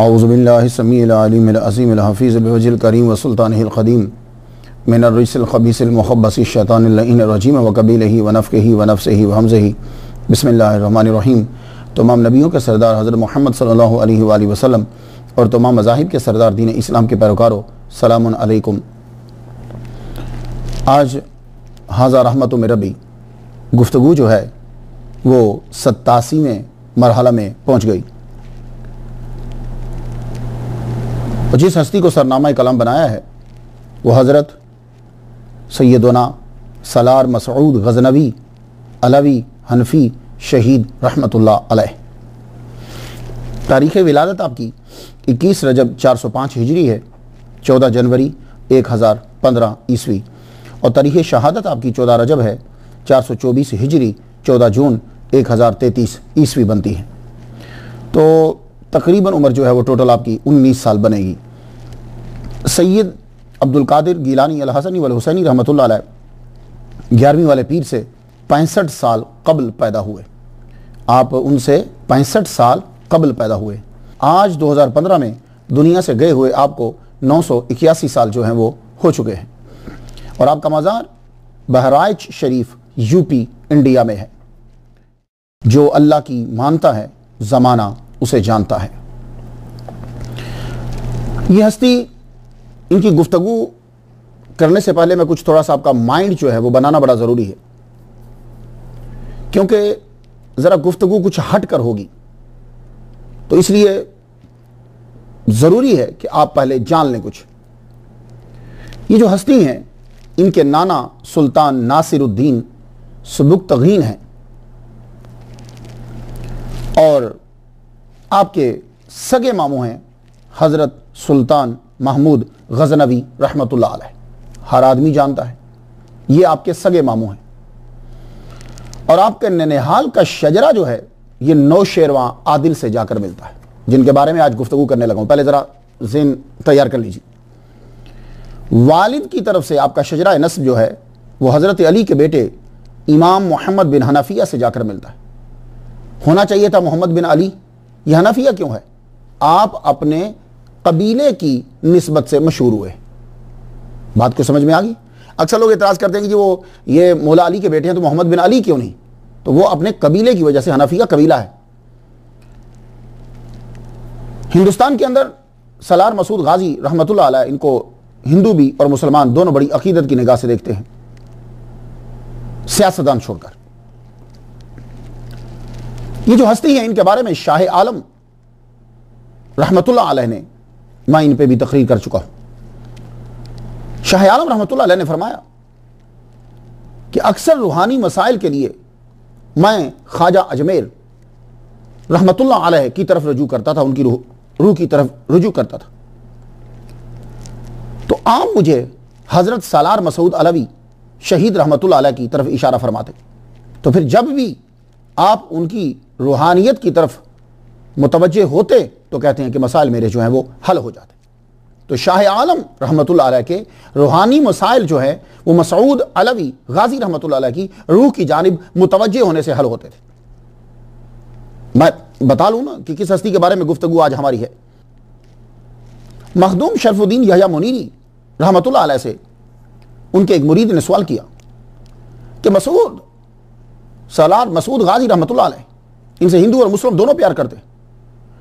औज़ुबिल्लाहि समीइल अलीमिल अज़ीमिल हफ़ीज़ बिवजिल करीम व सुल्तानिहिल क़दीम मिनर रिजिल ख़बीसिल मुख़ब्बसिश शैतानिर लईनिर रजीम व क़बीलिही व नफ़्ख़िही व नफ़्सिही व हमज़िही बिस्मिल्लाहिर रहमानिर रहीम। तमाम नबियों के सरदार हज़रत मोहम्मद सल्लल्लाहु अलैहि व आलिहि वसल्लम और तमाम मज़ाहिब के सरदार दीन इस्लाम के पैरोकारों, सलामुन अलैकुम। आज हाज़ा रहमतुम मिन रब्बी गुफ्तगू जो है वो 87वें मरहला में पहुँच गई। और जिस हस्ती को सरनामा कलाम बनाया है वो हज़रत सैयदना सलार मसऊद गज़नवी अलवी हनफी शहीद रहमतुल्लाह अलैह। तारीख़ विलादत आपकी 21 रजब 405 हिजरी है, 14 जनवरी 1015 ईस्वी, और तारीख़ शहादत आपकी 14 रजब है 424 हिजरी, 14 जून 1033 ईस्वी बनती है। तो तकरीबन उम्र जो है वो टोटल आपकी 19 साल बनेगी। सैयद अब्दुल कादिर गीलानी अल हसनी वल हुसैनी रहमतुल्लाह अलैह 11वीं वाले पीर से 65 साल कबल पैदा हुए। आप उनसे 65 साल कबल पैदा हुए। आज 2015 में दुनिया से गए हुए आपको 981 साल जो हैं वो हो चुके हैं। और आपका मज़ार बहराइच शरीफ यूपी इंडिया में है। जो अल्लाह की मानता है ज़माना उसे जानता है। ये हस्ती, इनकी गुफ्तगू करने से पहले मैं कुछ थोड़ा सा आपका माइंड जो है वो बनाना बड़ा ज़रूरी है, क्योंकि ज़रा गुफ्तगू कुछ हट कर होगी, तो इसलिए ज़रूरी है कि आप पहले जान लें कुछ। ये जो हस्ती हैं इनके नाना सुल्तान नासिरुद्दीन सुबुक्तगीन हैं और आपके सगे मामू हैं हज़रत सुल्तान महमूद गज़नवी रहमतुल्लाह अलैह। हर आदमी जानता है ये आपके सगे मामू हैं। और आपके ननिहाल का शजरा जो है ये नौशेरवां आदिल से जाकर मिलता है, जिनके बारे में आज गुफ्तगू करने लगा हूं। पहले ज़रा ज़हन तैयार कर लीजिए। वालिद की तरफ से आपका शजरा नस्ब जो है वो हज़रत अली के बेटे इमाम मोहम्मद बिन हनफिया से जाकर मिलता है। होना चाहिए था मोहम्मद बिन अली, यह हनफिया क्यों है? आप अपने कबीले की निस्बत से मशहूर हुए। बात को समझ में आ गई? अक्सर लोग एतराज़ करते हैं कि वो ये मौला अली के बेटे हैं तो मोहम्मद बिन अली क्यों नहीं? तो वो अपने कबीले की वजह से, हनफिया कबीला है। हिंदुस्तान के अंदर सलार मसूद गाजी रहमतुल्लाह अलैह, इनको हिंदू भी और मुसलमान दोनों बड़ी अकीदत की निगाह से देखते हैं, सियासतदान छोड़कर। ये जो हस्ती है इनके बारे में शाह आलम रहमतुल्लाह अलैह ने, मैं इन पे भी तकरीर कर चुका हूं। शाह आलम रहमतुल्लाह अलैह ने फरमाया कि अक्सर रूहानी मसाइल के लिए मैं ख्वाजा अजमेर रहमतुल्लाह अलैह की तरफ रजू करता था, उनकी रूह की तरफ रुजू करता था। तो आप मुझे हजरत सलार मसूद अलवी शहीद रहमतुल्लाह अलैह की तरफ इशारा फरमाते। तो फिर जब भी आप उनकी रूहानियत की तरफ मुतवज्जे होते तो कहते हैं कि मसाइल मेरे जो हैं वो हल हो जाते। तो शाह आलम रहमतुल्लाह अलैह के रूहानी मसाइल जो है वो मसूद अलवी गाजी रहमतुल्लाह अलैह की रूह की जानिब मुतवज्जे होने से हल होते थे। मैं बता लूं ना कि किस हस्ती के बारे में गुफ्तगू आज हमारी है। मखदूम शरफुद्दीन यहया मुनीरी रहमतुल्लाह अलैह से उनके एक मुरीद ने सवाल किया कि मसूद सलार मसूद गाजी रहमतुल्लाह अलैह, इनसे हिंदू और मुस्लिम दोनों प्यार करते।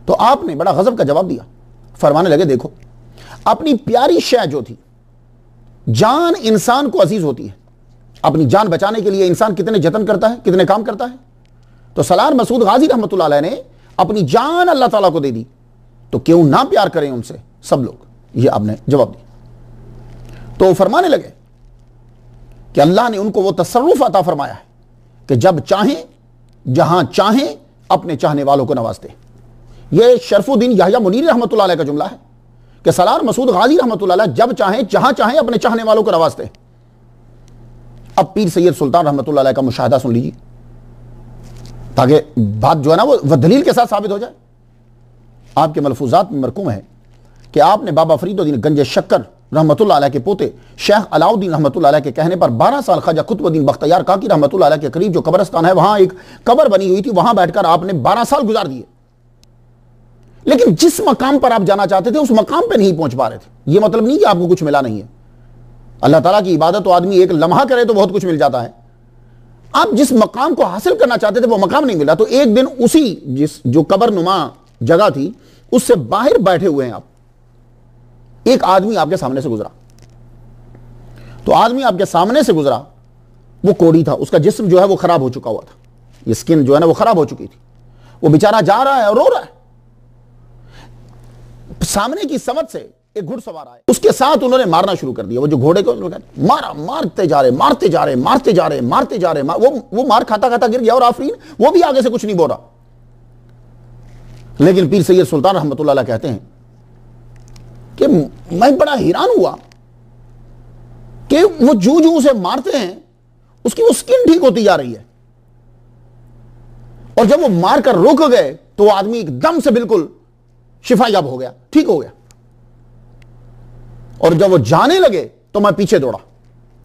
तो आपने बड़ा गजब का जवाब दिया। फरमाने लगे, देखो अपनी प्यारी शय जो थी, जान इंसान को अजीज होती है। अपनी जान बचाने के लिए इंसान कितने जतन करता है, कितने काम करता है। तो सलार मसूद गाजी रहमतुल्लाह अलैह ने अपनी जान अल्लाह ताला को दे दी, तो क्यों ना प्यार करें उनसे सब लोग। ये आपने जवाब दिया। तो फरमाने लगे कि अल्लाह ने उनको वो तसर्रुफ अता फरमाया है कि जब चाहें जहां चाहें अपने चाहने वालों को नवाजते। यह शरफुद्दीन यहया मुनीरी रहमतुल्लाह अलैह का जुमला है कि सलार मसूद गाजी रहमतुल्लाह अलैह जब चाहें जहां चाहें अपने चाहने वालों को नवाजते। अब पीर सैयद सुल्तान रहमतुल्लाह अलैह का मुशाहिदा सुन लीजिए, ताकि बात जो है ना वो दलील के साथ साबित हो जाए। आपके मलफूजात में मरकूम है कि आपने बाबा फरीदुद्दीन गंज शक्कर रहमतुल्लाह अलैह के पोते शेख अलाउद्दीन रहमतुल्लाह अलैह के कहने पर 12 साल ख्वाजा कुतुबुद्दीन बख्तियार काकी रहमतुल्लाह अलैह के करीब जो कब्रिस्तान है वहां एक कब्र बनी हुई थी, वहां बैठकर आपने 12 साल गुजार दिए। लेकिन जिस मकाम पर आप जाना चाहते थे उस मकाम पर नहीं पहुंच पा रहे थे। यह मतलब नहीं कि आपको कुछ मिला नहीं है। अल्लाह ताला की इबादत तो आदमी एक लम्हा करे तो बहुत कुछ मिल जाता है। आप जिस मकाम को हासिल करना चाहते थे वो मकाम नहीं मिला, तो एक दिन उसी जो कब्र नुमा जगह थी उससे बाहर बैठे हुए हैं आप, एक आदमी आपके सामने से गुजरा। तो आदमी आपके सामने से गुजरा, वो कोढ़ी था, उसका जिस्म जो है वो खराब हो चुका हुआ था, ये स्किन जो है ना वो खराब हो चुकी थी। वो बेचारा जा रहा है और रो रहा है। सामने की समझ से एक घुड़सवार आए, उसके साथ उन्होंने मारना शुरू कर दिया। वो जो घोड़े को मारा, मारते जा रहे, मारते जा रहे, मारते जा रहे, मारते जा रहे, वो मार खाता खाता गिर गया और आफरीन वो भी आगे से कुछ नहीं बोल रहा। लेकिन पीर सैयद सुल्तान रहमतुल्लाह अलैह कहते हैं कि मैं बड़ा हैरान हुआ कि वो जू जू उसे मारते हैं उसकी वो स्किन ठीक होती जा रही है, और जब वो मारकर रुक गए तो वो आदमी एकदम से बिल्कुल शिफायाब हो गया, ठीक हो गया। और जब वो जाने लगे तो मैं पीछे दौड़ा,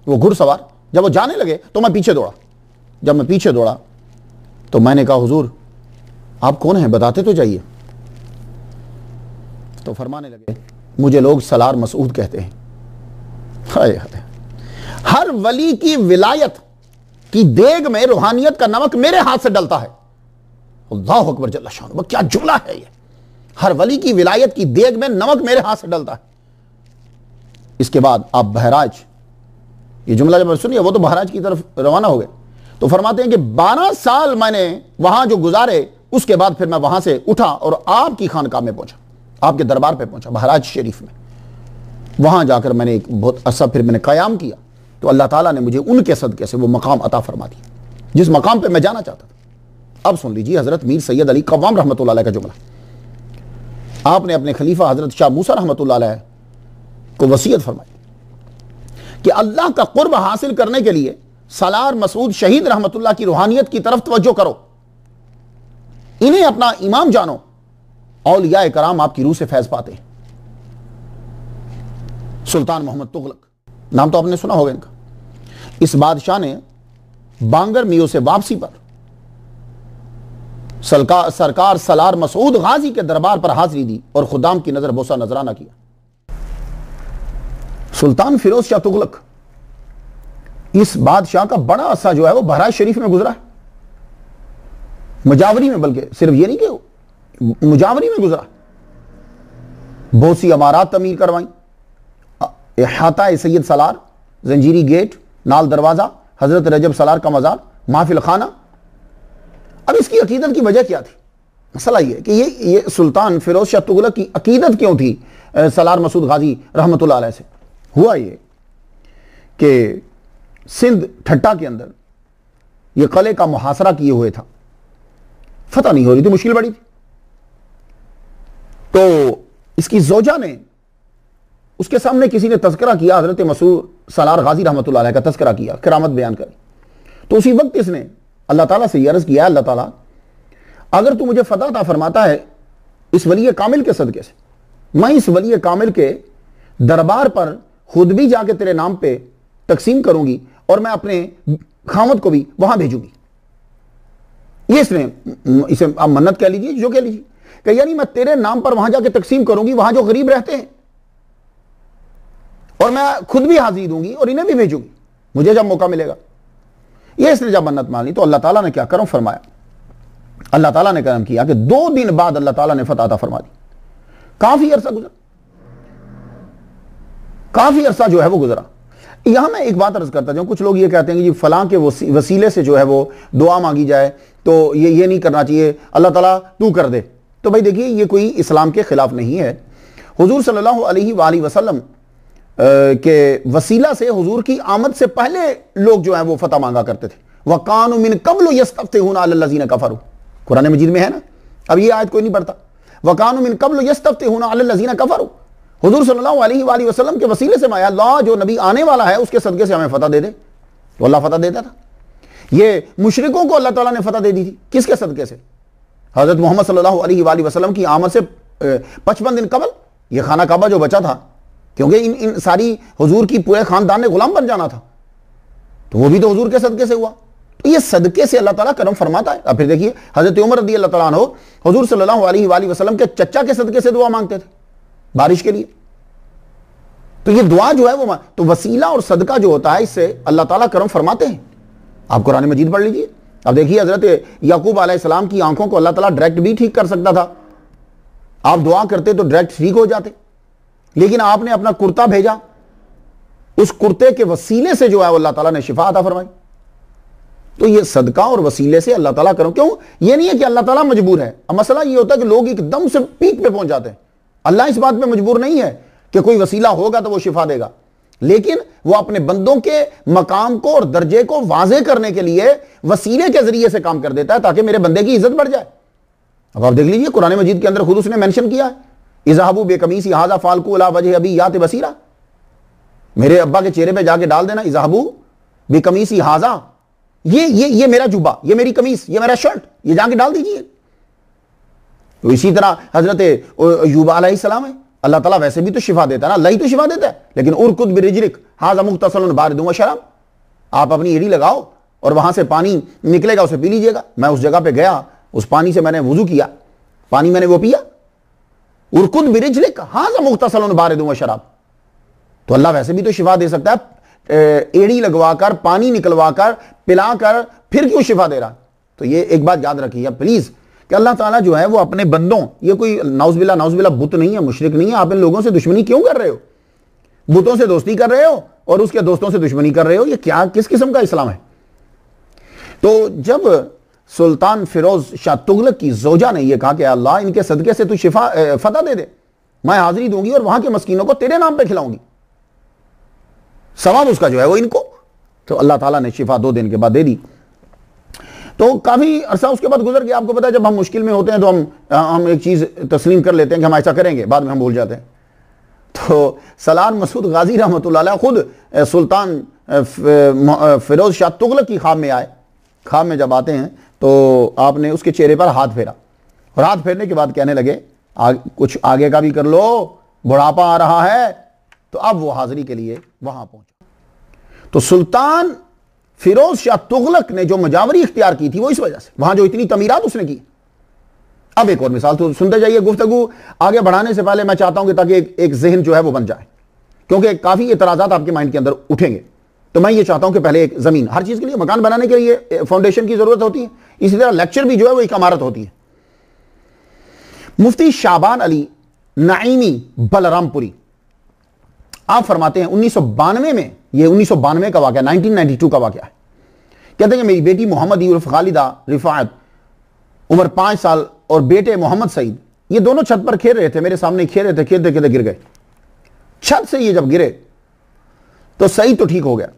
वो घुड़सवार जब वो जाने लगे तो मैं पीछे दौड़ा। जब मैं पीछे दौड़ा तो मैंने कहा हुजूर आप कौन हैं, बताते तो जाइए। तो फरमाने लगे मुझे लोग सलार मसूद कहते हैं। हाय हाय, हर वली की विलायत की देग में रूहानियत का नमक मेरे हाथ से डलता है। अल्लाहु अकबर जल्ला शान, क्या जुमला है ये। हर वली की विलायत की देग में नमक मेरे हाथ से डलता है। इसके बाद आप बहराज, ये जुमला जब सुनिए वो तो बहराज की तरफ रवाना हो गए। तो फरमाते हैं कि 12 साल मैंने वहां जो गुजारे, उसके बाद फिर मैं वहां से उठा और आपकी खानकाह में पहुंचा, आपके दरबार पे पहुंचा, बहराज शरीफ में। वहां जाकर मैंने एक बहुत अरसा फिर मैंने कयाम किया, तो अल्लाह ताला ने मुझे उनके सदके से वो मकाम अता फरमा दिया जिस मकाम पे मैं जाना चाहता था। अब सुन लीजिए हजरत मीर सैयद अली कव्वाम रहमतुल्लाह अलैह का जुमला। आपने अपने खलीफा हजरत शाह मूसा रहमतुल्लाह अलैह को वसीयत फरमाई कि अल्लाह का कुर्ब हासिल करने के लिए सलार मसूद शहीद रहमतुल्लाह की रूहानियत की तरफ तवज्जो करो, इन्हें अपना इमाम जानो, औलिया कराम आपकी रूह से फैज पाते हैं। सुल्तान मोहम्मद तुगलक, नाम तो आपने सुना होगा इनका। इस बादशाह ने बांगर मियों से वापसी पर सरकार सलार मसूद गाजी के दरबार पर हाजिरी दी और खुदाम की नजर बोसा नजराना किया। सुल्तान फिरोज शाह तुगलक, इस बादशाह का बड़ा अरसा जो है वो बहराज शरीफ में गुजरा है, मुजावरी में, बल्कि सिर्फ ये नहीं कि मुजावरी में गुजरा। बहुत सी अमारात तमीर करवाई, इहाता सैयद सलार, जंजीरी गेट, नाल दरवाजा, हजरत रजब सलार का मजार, महफिल खाना। अब इसकी अकीदत की वजह क्या थी? मसला ये कि ये सुल्तान फिरोज शाह तुगलक की अकीदत क्यों थी सलार मसूद गाजी रहमतुल्लाह अलैह से? हुआ ये कि सिंध ठट्टा के अंदर ये किले का मुहासरा किए हुए था, फतह नहीं हो रही थी, मुश्किल बड़ी थी। तो इसकी जोजा ने, उसके सामने किसी ने तस्करा किया, हजरत मसूद सलार गाजी रहमतुल्लाह अलैह का तस्करा किया, करामत बयान करी। तो उसी वक्त इसने अल्लाह ताला से अर्ज किया, अल्लाह ताला अगर तू मुझे फतह अता फरमाता है इस वली कामिल के सदके से, मैं इस वली कामिल के दरबार पर खुद भी जाके तेरे नाम पे तकसीम करूंगी और मैं अपने खामद को भी वहां भेजूंगी। ये इसने, इसे आप मन्नत कह लीजिए जो कह लीजिए, कि यानी मैं तेरे नाम पर वहां जाके तकसीम करूंगी, वहां जो गरीब रहते हैं, और मैं खुद भी हाजिर दूंगी और इन्हें भी भेजूंगी मुझे जब मौका मिलेगा। ये इसने जब मन्नत मान ली तो अल्लाह ताला ने क्या करम फरमाया, अल्लाह ताला ने करम किया कि 2 दिन बाद अल्लाह ताला ने फतह अता फरमा दी। काफी अरसा गुजरा, काफी अरसा जो है वो गुजरा। यहां मैं एक बात अर्ज करता हूं, कुछ लोग ये कहते हैं कि जी फलां के वसीले से जो है वो दुआ मांगी जाए, तो ये नहीं करना चाहिए, अल्लाह ताला तू कर दे। तो भाई देखिए ये कोई इस्लाम के खिलाफ नहीं है। हुजूर सल्लल्लाहु अलैहि वसल्लम के वसीला से हुजूर की आमद से पहले लोग जो है वो फतह मांगा करते थे। वकानु मिन कब्लु यस्तफ्तिहूना अलल्लज़ीना कफरू, कुरान मजीद में है ना। अब ये आयत कोई नहीं पढ़ता, वकानु मिन कब्लु यस्तफ्तिहूना अलल्लज़ीना कफरू। हुजूर सल्लल्लाहु अलैहि वसल्लम के वसीले से माया अल्लाह जो नबी आने वाला है उसके सदके से हमें फतह दे दे, तो अल्लाह फतह देता था। ये मुशरिकों को अल्लाह ताला ने फतह दे दी थी, किसके सदके से? हजरत मोहम्मद सल्लल्लाहु अलैहि वसल्लम की आमद से 55 दिन कबल ये खाना काबा जो बचा था, क्योंकि इन सारी हुजूर की पूरे खानदान ने गुलाम बन जाना था, तो वो भी तो हुजूर के सदके से हुआ। तो ये सदके से अल्लाह ताला करम फरमाता है। अब फिर देखिए हजरत उमर रज़ी अल्लाह ताला अन्हु हुजूर सल्लल्लाहु अलैहि वसल्लम के चचा के सदके से दुआ मांगते थे बारिश के लिए। तो ये दुआ जो है वो तो वसीला और सदका जो होता है इससे अल्लाह ताला करम फरमाते हैं। आप कुरान मजीद पढ़ लीजिए। अब देखिए हजरत याकूब अलैहिस्सलाम की आंखों को अल्लाह ताला डायरेक्ट भी ठीक कर सकता था, आप दुआ करते तो डायरेक्ट ठीक हो जाते, लेकिन आपने अपना कुर्ता भेजा, उस कुर्ते के वसीले से जो है अल्लाह ताला ने शिफा अता फरमाई। तो ये सदका और वसीले से अल्लाह ताला करो। क्यों? ये नहीं है कि अल्लाह ताला मजबूर है। अब मसला ये होता है कि लोग एकदम से पीक पे पहुंच जाते हैं। अल्लाह इस बात पे मजबूर नहीं है कि कोई वसीला होगा तो वो शिफा देगा, लेकिन वो अपने बंदों के मकाम को और दर्जे को वाजे करने के लिए वसीले के जरिए से काम कर देता है ताकि मेरे बंदे की इज्जत बढ़ जाए। अब आप देख लीजिए कुरान मजीद के अंदर खुद उसने मेंशन किया है, इज़हाबू बेकमीसी हाजा फालकू अला वजह अबी यात बसीरा, मेरे अब्बा के चेहरे पे जाके डाल देना इज़हाबू बेकमीसी हाजा, ये मेरा जुब्बा, ये मेरी कमीज, ये मेरा शर्ट, ये जाके डाल दीजिए। तो इसी तरह हजरत अय्यूब अलैहिस्सलाम है, अल्लाह ताला वैसे भी तो शिफा देता है ना, अल्लाह ही तो शिफा देता है, लेकिन उरकुद बिरिजलिक हाजा मुख्तसलन बारिदुन व शराब, आप अपनी एड़ी लगाओ और वहां से पानी निकलेगा उसे पी लीजिएगा। मैं उस जगह पे गया, उस पानी से मैंने वुजू किया, पानी मैंने वो पिया, उरकुद बिरिजलिक हाजा मुख्तसलन बारिदुन व शराब। तो अल्लाह वैसे भी तो शिफा दे सकता है, एड़ी लगवाकर पानी निकलवाकर पिलाकर, फिर क्यों शिफा दे रहा? तो ये एक बात याद रखिए प्लीज कि अल्लाह ताला जो है वो अपने बंदों, ये कोई नाउज़ुबिल्लाह बुत नहीं है, मुशरिक नहीं है। आप इन लोगों से दुश्मनी क्यों कर रहे हो? बुतों से दोस्ती कर रहे हो और उसके दोस्तों से दुश्मनी कर रहे हो, ये क्या किस किस्म का इस्लाम है? तो जब सुल्तान फिरोज शाह तुगलक की जोजा ने यह कहा कि अल्लाह इनके सदके से तू शिफा फतह दे दे, मैं हाजिरी दूंगी और वहां के मस्कीनों को तेरे नाम पे खिलाऊंगी, सवाब उसका जो है वो इनको, तो अल्लाह ताला ने शिफा 2 दिन के बाद दे दी। तो काफी अरसा उसके बाद गुजर गया। आपको पता है जब हम मुश्किल में होते हैं तो हम एक चीज तस्लीम कर लेते हैं कि हम ऐसा करेंगे, बाद में हम भूल जाते हैं। तो सलार मसूद गाजी रहमतुल्लाह अलैह खुद सुल्तान फिरोज शाह तुगलक की ख्वाब में आए। ख्वाब में जब आते हैं तो आपने उसके चेहरे पर हाथ फेरा और हाथ फेरने के बाद कहने लगे कुछ आगे का भी कर लो, बुढ़ापा आ रहा है। तो अब वो हाजिरी के लिए वहां पहुंचा। तो सुल्तान फिरोज शाह तुगलक ने जो मजावरी इख्तियार की थी वो इस वजह से, वहां जो इतनी तमीरात उसने की। अब एक और मिसाल तो सुनते जाइए। गुफ्तगू आगे बढ़ाने से पहले मैं चाहता हूं कि ताकि एक जहन जो है वो बन जाए, क्योंकि काफी एतराजात आपके माइंड के अंदर उठेंगे। तो मैं ये चाहता हूं कि पहले एक जमीन, हर चीज के लिए मकान बनाने के लिए फाउंडेशन की जरूरत होती है, इसी तरह लेक्चर भी जो है वो एक इमारत होती है। मुफ्ती शाबान अली नईमी बलरामपुरी आप फरमाते हैं 1992 में, ये 1992 का वाकया, 1992 का वाकया है। कहते हैं कि मेरी बेटी मोहम्मद उर्फ खालिदा रिफात उम्र 5 साल और बेटे मोहम्मद सईद, ये दोनों छत पर खेल रहे थे, मेरे सामने खेल रहे थे, खेलते खेलते गिर गए। छत से ये जब गिरे तो सईद तो ठीक हो गया,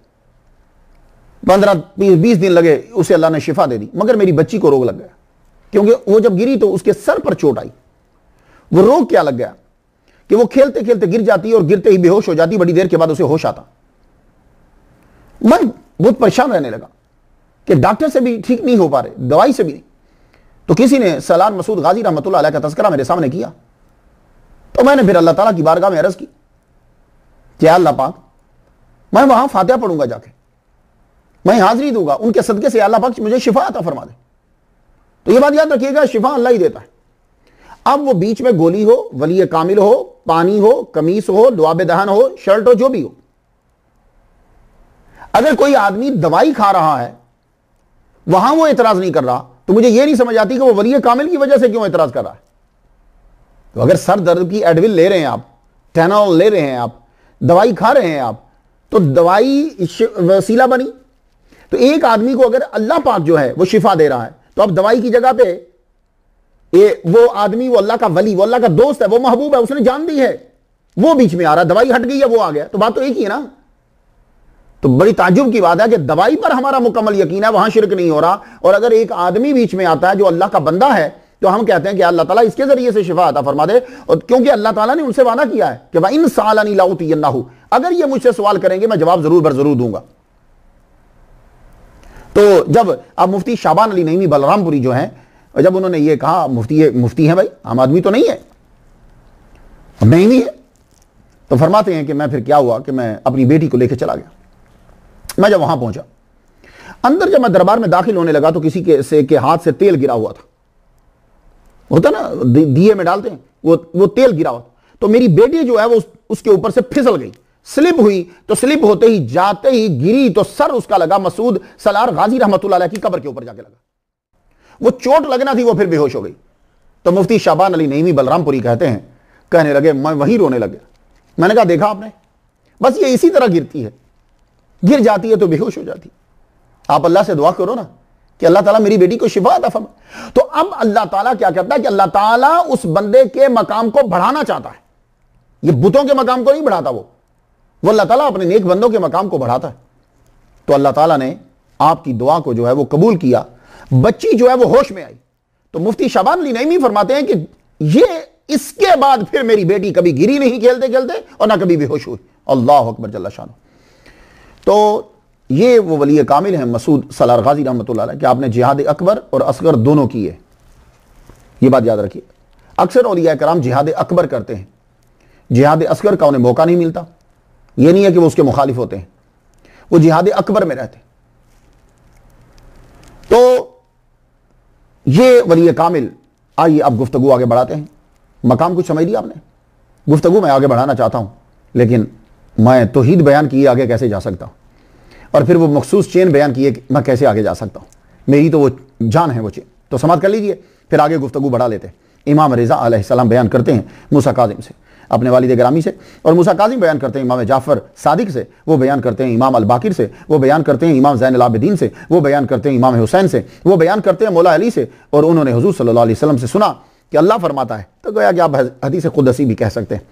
15-20 दिन लगे, उसे अल्लाह ने शिफा दे दी, मगर मेरी बच्ची को रोग लग गया, क्योंकि वो जब गिरी तो उसके सर पर चोट आई। वो रोग क्या लग गया कि वो खेलते खेलते गिर जाती और गिरते ही बेहोश हो जाती, बड़ी देर के बाद उसे होश आता। मैं बहुत परेशान रहने लगा कि डॉक्टर से भी ठीक नहीं हो पा रहे, दवाई से भी नहीं। तो किसी ने सलार मसूद गाजी रहमतुल्लाह अलैह का तज़किरा मेरे सामने किया, तो मैंने फिर अल्लाह ताला की बारगाह में अर्ज की, क्या अल्लाह पाक, मैं वहां फातिहा पढ़ूंगा, जाके मैं हाजिरी दूंगा, उनके सदके से अल्लाह पाक मुझे शिफा अता फरमा दे। तो ये बात याद रखिएगा, शिफा अल्लाह ही देता है। अब वो बीच में गोली हो, वली कामिल हो, पानी हो, कमीज हो, दुआबे दहन हो, शर्ट हो, जो भी हो, अगर कोई आदमी दवाई खा रहा है वहां वो एतराज नहीं कर रहा, तो मुझे ये नहीं समझ आती कि वो वली कामिल की वजह से क्यों एतराज कर रहा है। तो अगर सर दर्द की एडविल ले रहे हैं आप, टेनॉल ले रहे हैं आप, दवाई खा रहे हैं आप, तो दवाई वसीला बनी। तो एक आदमी को अगर अल्लाह पाक जो है वो शिफा दे रहा है, तो अब दवाई की जगह पे वो आदमी, वो अल्लाह का वली, वो अल्लाह का दोस्त है, वो महबूब है, उसने जान दी है, वो बीच में आ रहा है, दवाई हट गई है, वो आ गया, तो बात तो एक ही है ना। तो बड़ी ताज्जुब की बात है कि दवाई पर हमारा मुकम्मल यकीन है, वहां शिरक नहीं हो रहा, और अगर एक आदमी बीच में आता है जो अल्लाह का बंदा है, तो हम कहते हैं कि अल्लाह ताला इसके जरिए से शिफा अता फरमा दे। और क्योंकि अल्लाह ताला ने उनसे वादा किया है कि इन सालानी लाउतियन्नाहु, अगर ये मुझसे सवाल करेंगे मैं जवाब जरूर बर जरूर दूंगा। तो जब अब मुफ्ती शाबान अली नईमी बलरामपुरी जो है, जब उन्होंने ये कहा, मुफ्ती है भाई, आम आदमी तो नहीं है, नहीं भी है, तो फरमाते हैं कि मैं फिर क्या हुआ कि मैं अपनी बेटी को लेकर चला गया। मैं जब वहां पहुंचा, अंदर जब मैं दरबार में दाखिल होने लगा तो किसी के हाथ से तेल गिरा हुआ था, होता ना दिए में डालते हैं, वो तेल गिरा हुआ। तो मेरी बेटी जो है वो उसके ऊपर से फिसल गई, स्लिप हुई। तो स्लिप होते ही जाते ही गिरी तो सर उसका लगा मसूद सलार गाजी रहमतुल्लाह अलैह की कब्र के ऊपर जाके लगा। वो चोट लगना थी, वो फिर बेहोश हो गई। तो मुफ्ती शाबान अली नईमी बलरामपुरी कहते हैं, कहने लगे मैं वहीं रोने लग गया। मैंने कहा देखा आपने, बस ये इसी तरह गिरती है, गिर जाती है तो बेहोश हो जाती। आप अल्लाह से दुआ करो ना कि अल्लाह ताला मेरी बेटी को शिफा अता फरमा। तो अब अल्लाह ताला क्या करता है कि अल्लाह ताला उस बंदे के मकाम को बढ़ाना चाहता है। ये बुतों के मकाम को नहीं बढ़ाता, वो अल्लाह ताला अपने नेक बंदों के मकाम को बढ़ाता है। तो अल्लाह ताला ने आपकी दुआ को जो है वो कबूल किया, बच्ची जो है वो होश में आई। तो मुफ्ती शाबान अली नईमी फरमाते हैं कि ये इसके बाद फिर मेरी बेटी कभी गिरी नहीं खेलते खेलते और ना कभी बेहोश हुई। अल्लाह अकबर जल्ला शान। तो ये वो वली कामिल हैं मसूद सलार गाजी रहमतुल्लाह अलैह कि आपने जिहाद अकबर और असगर दोनों किए। ये बात याद रखिए, अक्सर औलिया कराम जिहाद अकबर करते हैं, जिहाद असगर का उन्हें मौका नहीं मिलता। ये नहीं है कि वो उसके मुखालिफ होते हैं, वो जिहाद अकबर में रहते। तो ये वली कामिल, आइए अब गुफ्तगू आगे बढ़ाते हैं। मकाम कुछ समझ लिया आपने, गुफ्तगू मैं आगे बढ़ाना चाहता हूं, लेकिन मैं तौहीद बयान किए आगे कैसे जा सकता हूं, और फिर वो मखसूस चेन बयान किए कि मैं कैसे आगे जा सकता हूं। मेरी तो वो जान है वो चेन। तो समाप्त कर लीजिए, फिर आगे गुफ्तगू बढ़ा लेते हैं। इमाम रिज़ा अलैहिस्सलाम बयान करते हैं मूसा काज़िम से, अपने वालिद ग्रामी से, और मूसा काज़िम बयान करते हैं इमाम जाफ़र सादिक से, वो बयान करते हैं इमाम अल बाकिर से, वो बयान करते हैं इमाम ज़ैनुल आबिदीन से, वो बयान करते हैं इमाम हुसैन से, वो बयान करते हैं मौला अली से। और उन्होंने हुज़ूर सल्लल्लाहु अलैहि वसल्लम से सुना कि अल्लाह फरमाता है, तो गोया कि आप हदीस कुदसी भी कह सकते हैं,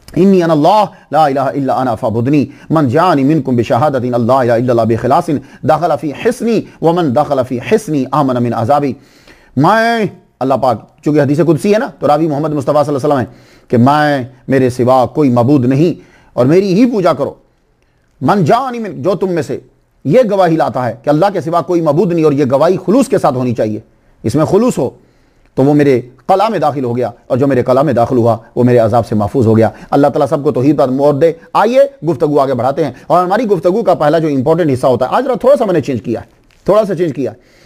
इन्नी अनल्लाह ला इलाहा इल्ला अना फअबुदनी मन जानी मिनकुम बिशहादतिन अल्लाह इलाहा इल्लल्लाह बिखिलासिन दखल फी हिस्नी व मन दखल फी हिस्नी आमन मिन अज़ाबी। मैं अल्लाह पाक, चूंकि हदीस कुदसी है ना, तो रावी मोहम्मद मुस्तफ़ा सल्लल्लाहु अलैहि वसल्लम है कि मैं मेरे सिवा कोई मबूद नहीं और मेरी ही पूजा करो। मन जानी मिन, जो तुम में से ये गवाही लाता है कि अल्लाह के सिवा कोई मबूद नहीं, और ये गवाही खुलूस के साथ होनी चाहिए, इसमें खुलूस हो, तो वो मेरे कला में दाखिल हो गया, और जो मेरे कला में दाखिल हुआ वो मेरे अजाब से महफूज हो गया। अल्लाह ताला सबको तौहीद पर मोड़ दे। आइए गुफ्तगू आगे बढ़ाते हैं। और हमारी गुफ्तगू का पहला जो इंपॉर्टेंट हिस्सा होता है, आज थोड़ा सा मैंने चेंज किया है, थोड़ा सा चेंज किया है।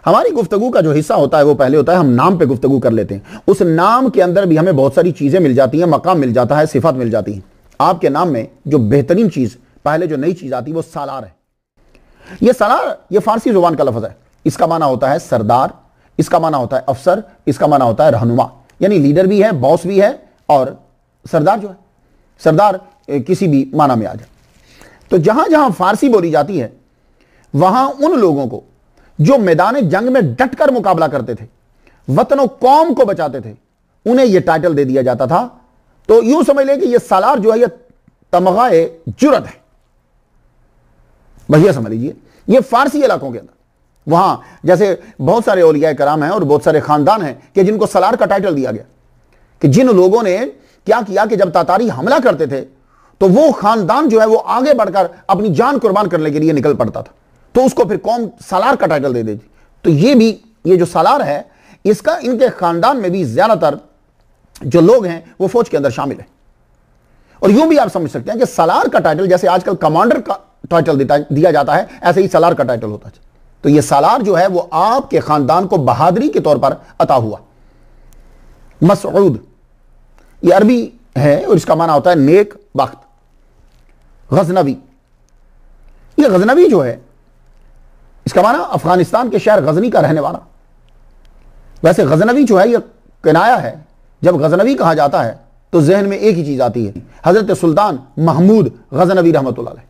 हमारी गुफ्तगू का जो हिस्सा होता है वो पहले होता है हम नाम पे गुफ्तगू कर लेते हैं। उस नाम के अंदर भी हमें बहुत सारी चीजें मिल जाती हैं, मकाम मिल जाता है, सिफात मिल जाती हैं। आपके नाम में जो बेहतरीन चीज, पहले जो नई चीज आती है वो सालार है। ये सालार, ये फारसी जुबान का लफ्ज है। इसका माना होता है सरदार, इसका माना होता है अफसर, इसका माना होता है रहनुमा, यानी लीडर भी है, बॉस भी है, और सरदार जो है, सरदार किसी भी माना में आ जाए। तो जहां जहां फारसी बोली जाती है वहां उन लोगों को जो मैदान जंग में डटकर मुकाबला करते थे, वतन कौम को बचाते थे, उन्हें यह टाइटल दे दिया जाता था। तो यूं समझ लें कि यह सालार जो है यह तमगाए जुरत है, भैया समझ लीजिए। यह फारसी इलाकों के अंदर, वहां जैसे बहुत सारे औलिया कराम हैं और बहुत सारे खानदान हैं कि जिनको सलार का टाइटल दिया गया, कि जिन लोगों ने क्या किया कि जब तातारी हमला करते थे तो वो खानदान जो है वो आगे बढ़कर अपनी जान कुर्बान करने के लिए निकल पड़ता था, तो उसको फिर कौम सालार का टाइटल दे देती। तो ये भी, ये जो सालार है, इसका इनके खानदान में भी ज्यादातर जो लोग हैं वो फौज के अंदर शामिल है। और यूं भी आप समझ सकते हैं कि सालार का टाइटल, जैसे आजकल कमांडर का टाइटल दिया जाता है, ऐसे ही सालार का टाइटल होता है। तो ये सालार जो है वो आपके खानदान को बहादुरी के तौर पर अता हुआ। मसऊद, ये अरबी है और इसका माना होता है नेक बख्त। गजनवी, ये गजनवी जो है इसका माना अफगानिस्तान के शहर गजनी का रहने वाला। वैसे गजनवी जो है यह किनाया है। जब गजनवी कहा जाता है तो जहन में एक ही चीज आती है, हजरत सुल्तान महमूद गजनवी रहमतुल्लाह अलैह।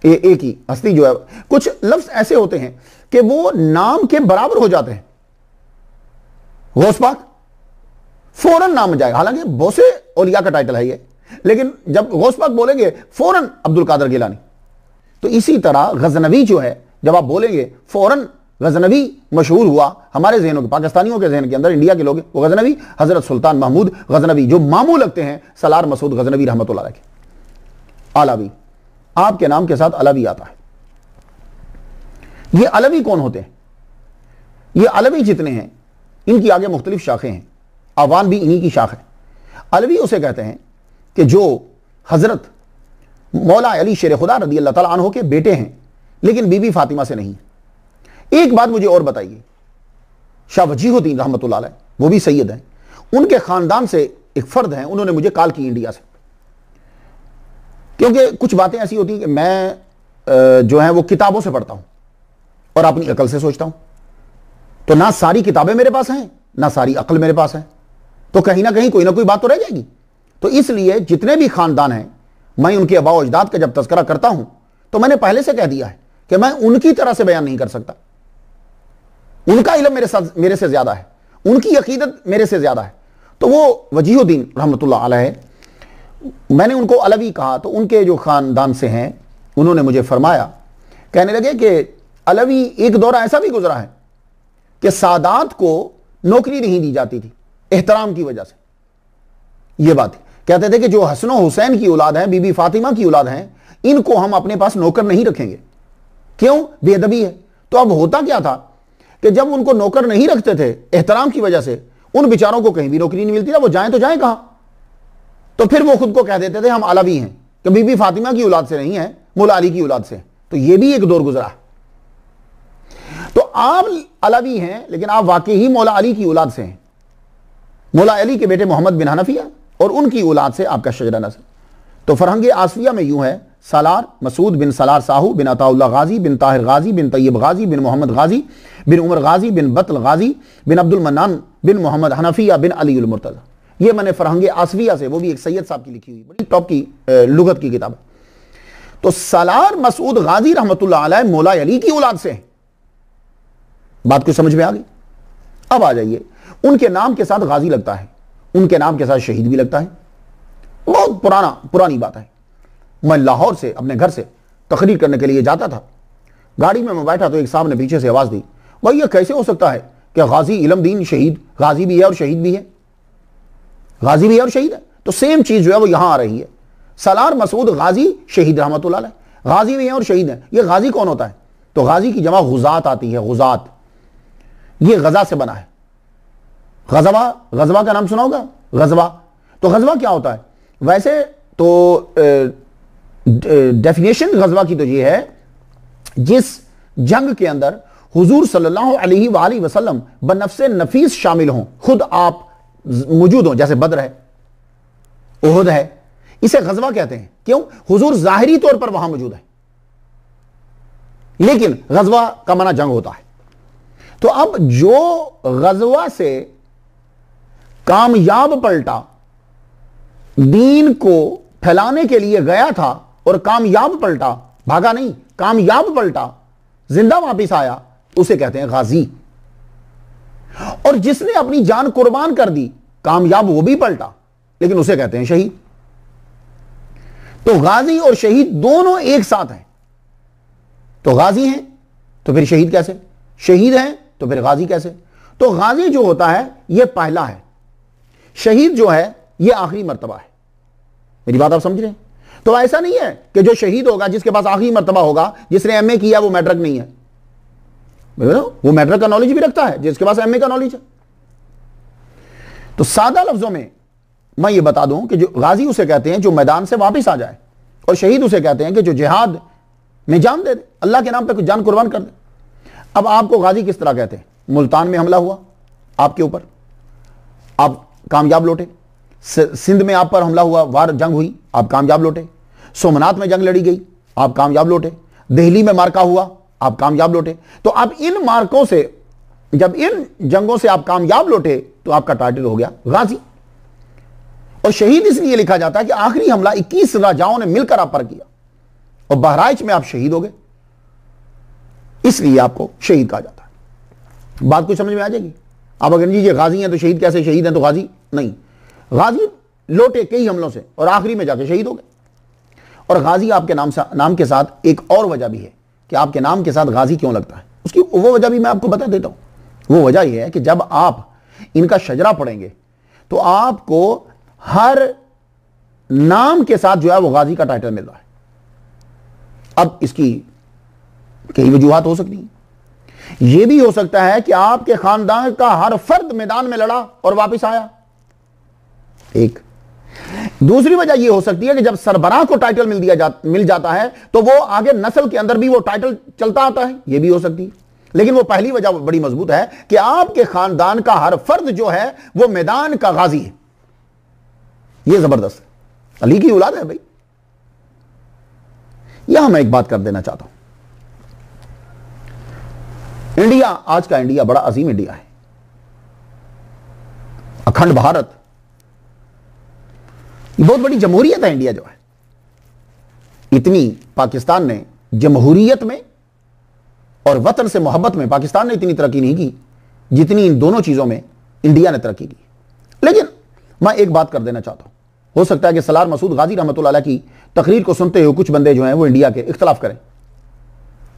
एक ही हस्ती जो है, कुछ लफ्ज ऐसे होते हैं कि वो नाम के बराबर हो जाते हैं। गौस पाक फौरन नाम जाएगा, हालांकि बहुत से औलिया का टाइटल है ये, लेकिन जब गौस पाक बोलेंगे फौरन अब्दुल कादर गिलानी। तो इसी तरह गजनवी जो है, जब आप बोलेंगे फौरन गजनवी मशहूर हुआ हमारे जहनों के, पाकिस्तानियों के जहन के अंदर, इंडिया के लोग, वो गजनवी हजरत सुल्तान महमूद गजनवी, जो मामू लगते हैं सलार मसूद गजनवी रहमतुल्लाह अलैह के। अलवी, आपके नाम के साथ अलवी आता है। ये अलवी कौन होते हैं? ये अलवी जितने हैं इनकी आगे मुख्तलिफ शाखें हैं, अवान भी इन्हीं की शाख है। अलवी उसे कहते हैं कि जो हजरत मौला अली शेर खुदा रदी अल्लाह ताला अन्हु के बेटे हैं, लेकिन बीबी फातिमा से नहीं। एक बात मुझे और बताइए, शाह वजीहुद्दीन रहमतुल्लाह अलैह, वो भी सैयद हैं, उनके खानदान से एक फर्द हैं, उन्होंने मुझे कॉल की इंडिया से, क्योंकि कुछ बातें ऐसी होती हैं कि मैं जो है वो किताबों से पढ़ता हूं और अपनी अकल से सोचता हूं, तो ना सारी किताबें मेरे पास हैं ना सारी अकल मेरे पास है, तो कहीं ना कहीं कोई ना कोई बात तो रह जाएगी। तो इसलिए जितने भी खानदान हैं, मैं उनके आबा अजदाद का जब तज़किरा करता हूं तो मैंने पहले से कह दिया है कि मैं उनकी तरह से बयान नहीं कर सकता। उनका इल्म मेरे से ज्यादा है, उनकी अकीदत मेरे से ज्यादा है। तो वो वजीहुद्दीन रहमतुल्लाह अलैह, मैंने उनको अलवी कहा, तो उनके जो खानदान से हैं उन्होंने मुझे फरमाया, कहने लगे कि अलवी एक दौरा ऐसा भी गुजरा है कि सादात को नौकरी नहीं दी जाती थी एहतराम की वजह से। यह बात कहते थे कि जो हसन हुसैन की औलाद है, बीबी फातिमा की औलाद है, इनको हम अपने पास नौकर नहीं रखेंगे, क्यों? बेअदबी है। तो अब होता क्या था कि जब उनको नौकर नहीं रखते थे एहतराम की वजह से, उन बेचारों को कहीं भी नौकरी नहीं मिलती था, वो जाएं तो जाएं कहां? तो फिर वो खुद को कह देते थे हम अलवी हैं, कि बीबी फातिमा की औलाद से नहीं है, मौला अली की औलाद से। तो ये भी एक दौर गुजरा। तो आप अलवी हैं लेकिन आप वाकई ही मौला अली की औलाद से हैं, मौला अली के बेटे मोहम्मद बिन हनफिया और उनकी औलाद से आपका शजरा नस्ल। तो फरहंग आसफिया में यूं है, सालार मसूद बिन सलार साहू बिन अताउल्लाह गाजी बिन ताहिर गाजी बिन तैयब गाजी बिन मोहम्मद गाजी बिन उमर गाजी बिन बतल गाजी बिन अब्दुल मन्नान बिन मोहम्मद हनफिया बिन अली उल मुर्तज़ा। ये मैंने फरहंग आसफिया से, वो भी एक सैयद साहब की लिखी हुई बड़ी टॉप की लुगत की किताब है। तो सलार मसूद गाजी रहमतुल्लाह अलैह मौला अली की औलाद से हैं। बात को समझ में आ गई? अब आ जाइए, उनके नाम के साथ गाजी लगता है, उनके नाम के साथ शहीद भी लगता है। बहुत पुरानी बात है। मैं लाहौर से अपने घर से तकरीर करने के लिए जाता था, गाड़ी में मैं बैठा तो एक साहब ने पीछे से आवाज दी, भाई ये कैसे हो सकता है कि गाजी इल्म दीन शहीद, गाजी भी है और शहीद भी है, गाजी भी है और शहीद है। तो सेम चीज जो है वो यहां आ रही है। सलार मसूद गाजी शहीद रहमतुल्लाह अलैह, गाजी भी है और शहीद है। ये गाजी कौन होता है? तो गाजी की जमा गुजात आती है, गुजात। ये गजा से बना है। गजवा, गजवा का नाम सुना होगा, गजवा। तो गजवा क्या होता है? वैसे तो डेफिनेशन गजवा की तो ये है, जिस जंग के अंदर हुजूर सल्लल्लाहु अलैहि वसल्लम बनफ्से नफीस शामिल हों, खुद आप मौजूद हों, जैसे बद्र है, उहुद है, इसे गजवा कहते हैं। क्यों? हुजूर जाहिरी तौर पर वहां मौजूद है, लेकिन गजवा का माना जंग होता है। तो अब जो गजवा से कामयाब पलटा, दीन को फैलाने के लिए गया था और कामयाब पलटा, भागा नहीं, कामयाब पलटा, जिंदा वापिस आया, उसे कहते हैं गाजी। और जिसने अपनी जान कुर्बान कर दी, कामयाब वो भी पलटा, लेकिन उसे कहते हैं शहीद। तो गाजी और शहीद दोनों एक साथ हैं। तो गाजी हैं तो फिर शहीद कैसे? शहीद हैं तो फिर गाजी कैसे? तो गाजी जो होता है यह पहला है, शहीद जो है यह आखिरी मर्तबा है। मेरी बात आप समझ रहे हैं? तो ऐसा नहीं है कि जो शहीद होगा, जिसके पास आखिरी मर्तबा होगा, जिसने एमए किया वो मैट्रिक नहीं है, वो मैट्रिक का नॉलेज भी रखता है जिसके पास एमए का नॉलेज है। तो सादा लफ्जों में मैं ये बता दूं कि जो गाजी उसे कहते हैं जो मैदान से वापस आ जाए, और शहीद उसे कहते हैं कि जो जिहाद में जान दे दे, अल्लाह के नाम पे कुछ जान कुर्बान कर दे। अब आपको गाजी किस तरह कहते हैं? मुल्तान में हमला हुआ आपके ऊपर, आप कामयाब लौटे। सिंध में आप पर हमला हुआ, वार जंग हुई, आप कामयाब लौटे। सोमनाथ में जंग लड़ी गई, आप कामयाब लौटे। दिल्ली में मार्का हुआ, आप कामयाब लौटे। तो अब इन मार्कों से, जब इन जंगों से आप कामयाब लौटे, तो आपका टाइटल हो गया गाजी। और शहीद इसलिए लिखा जाता है कि आखिरी हमला 21 राजाओं ने मिलकर आप पर किया और बहराइच में आप शहीद हो गए, इसलिए आपको शहीद कहा जाता है। बात कुछ समझ में आ जाएगी? आप अगर जी ये गाजी हैं तो शहीद कैसे? शहीद हैं तो गाजी नहीं। गाजी लौटे कई हमलों से और आखिरी में जाके शहीद हो गए। और गाजी आपके नाम के साथ एक और वजह भी है कि आपके नाम के साथ गाजी क्यों लगता है, उसकी वो वजह भी मैं आपको बता देता हूं। वो वजह यह है कि जब आप इनका शजरा पढ़ेंगे तो आपको हर नाम के साथ जो है वो गाजी का टाइटल मिल रहा है। अब इसकी कई वजूहात हो सकती हैं। यह भी हो सकता है कि आपके खानदान का हर फर्द मैदान में लड़ा और वापस आया, एक। दूसरी वजह यह हो सकती है कि जब सरबराह को टाइटल मिल जाता है तो वो आगे नस्ल के अंदर भी वो टाइटल चलता आता है, यह भी हो सकती है। लेकिन वो पहली वजह बड़ी मजबूत है कि आपके खानदान का हर फर्द जो है वो मैदान का गाजी है। ये जबरदस्त है, अली की औलाद है भाई। यहां मैं एक बात कर देना चाहता हूं, इंडिया, आज का इंडिया बड़ा अजीम इंडिया है, अखंड भारत, बहुत बड़ी जमहूरियत है इंडिया जो है। इतनी पाकिस्तान ने जमहूरियत में और वतन से मोहब्बत में पाकिस्तान ने इतनी तरक्की नहीं की जितनी इन दोनों चीजों में इंडिया ने तरक्की की। लेकिन मैं एक बात कर देना चाहता हूं, हो सकता है कि सलार मसूद गाजी रहमतुल्लाह अलैह की तकरीर को सुनते हुए कुछ बंदे जो हैं वो इंडिया के इख्तलाफ करें,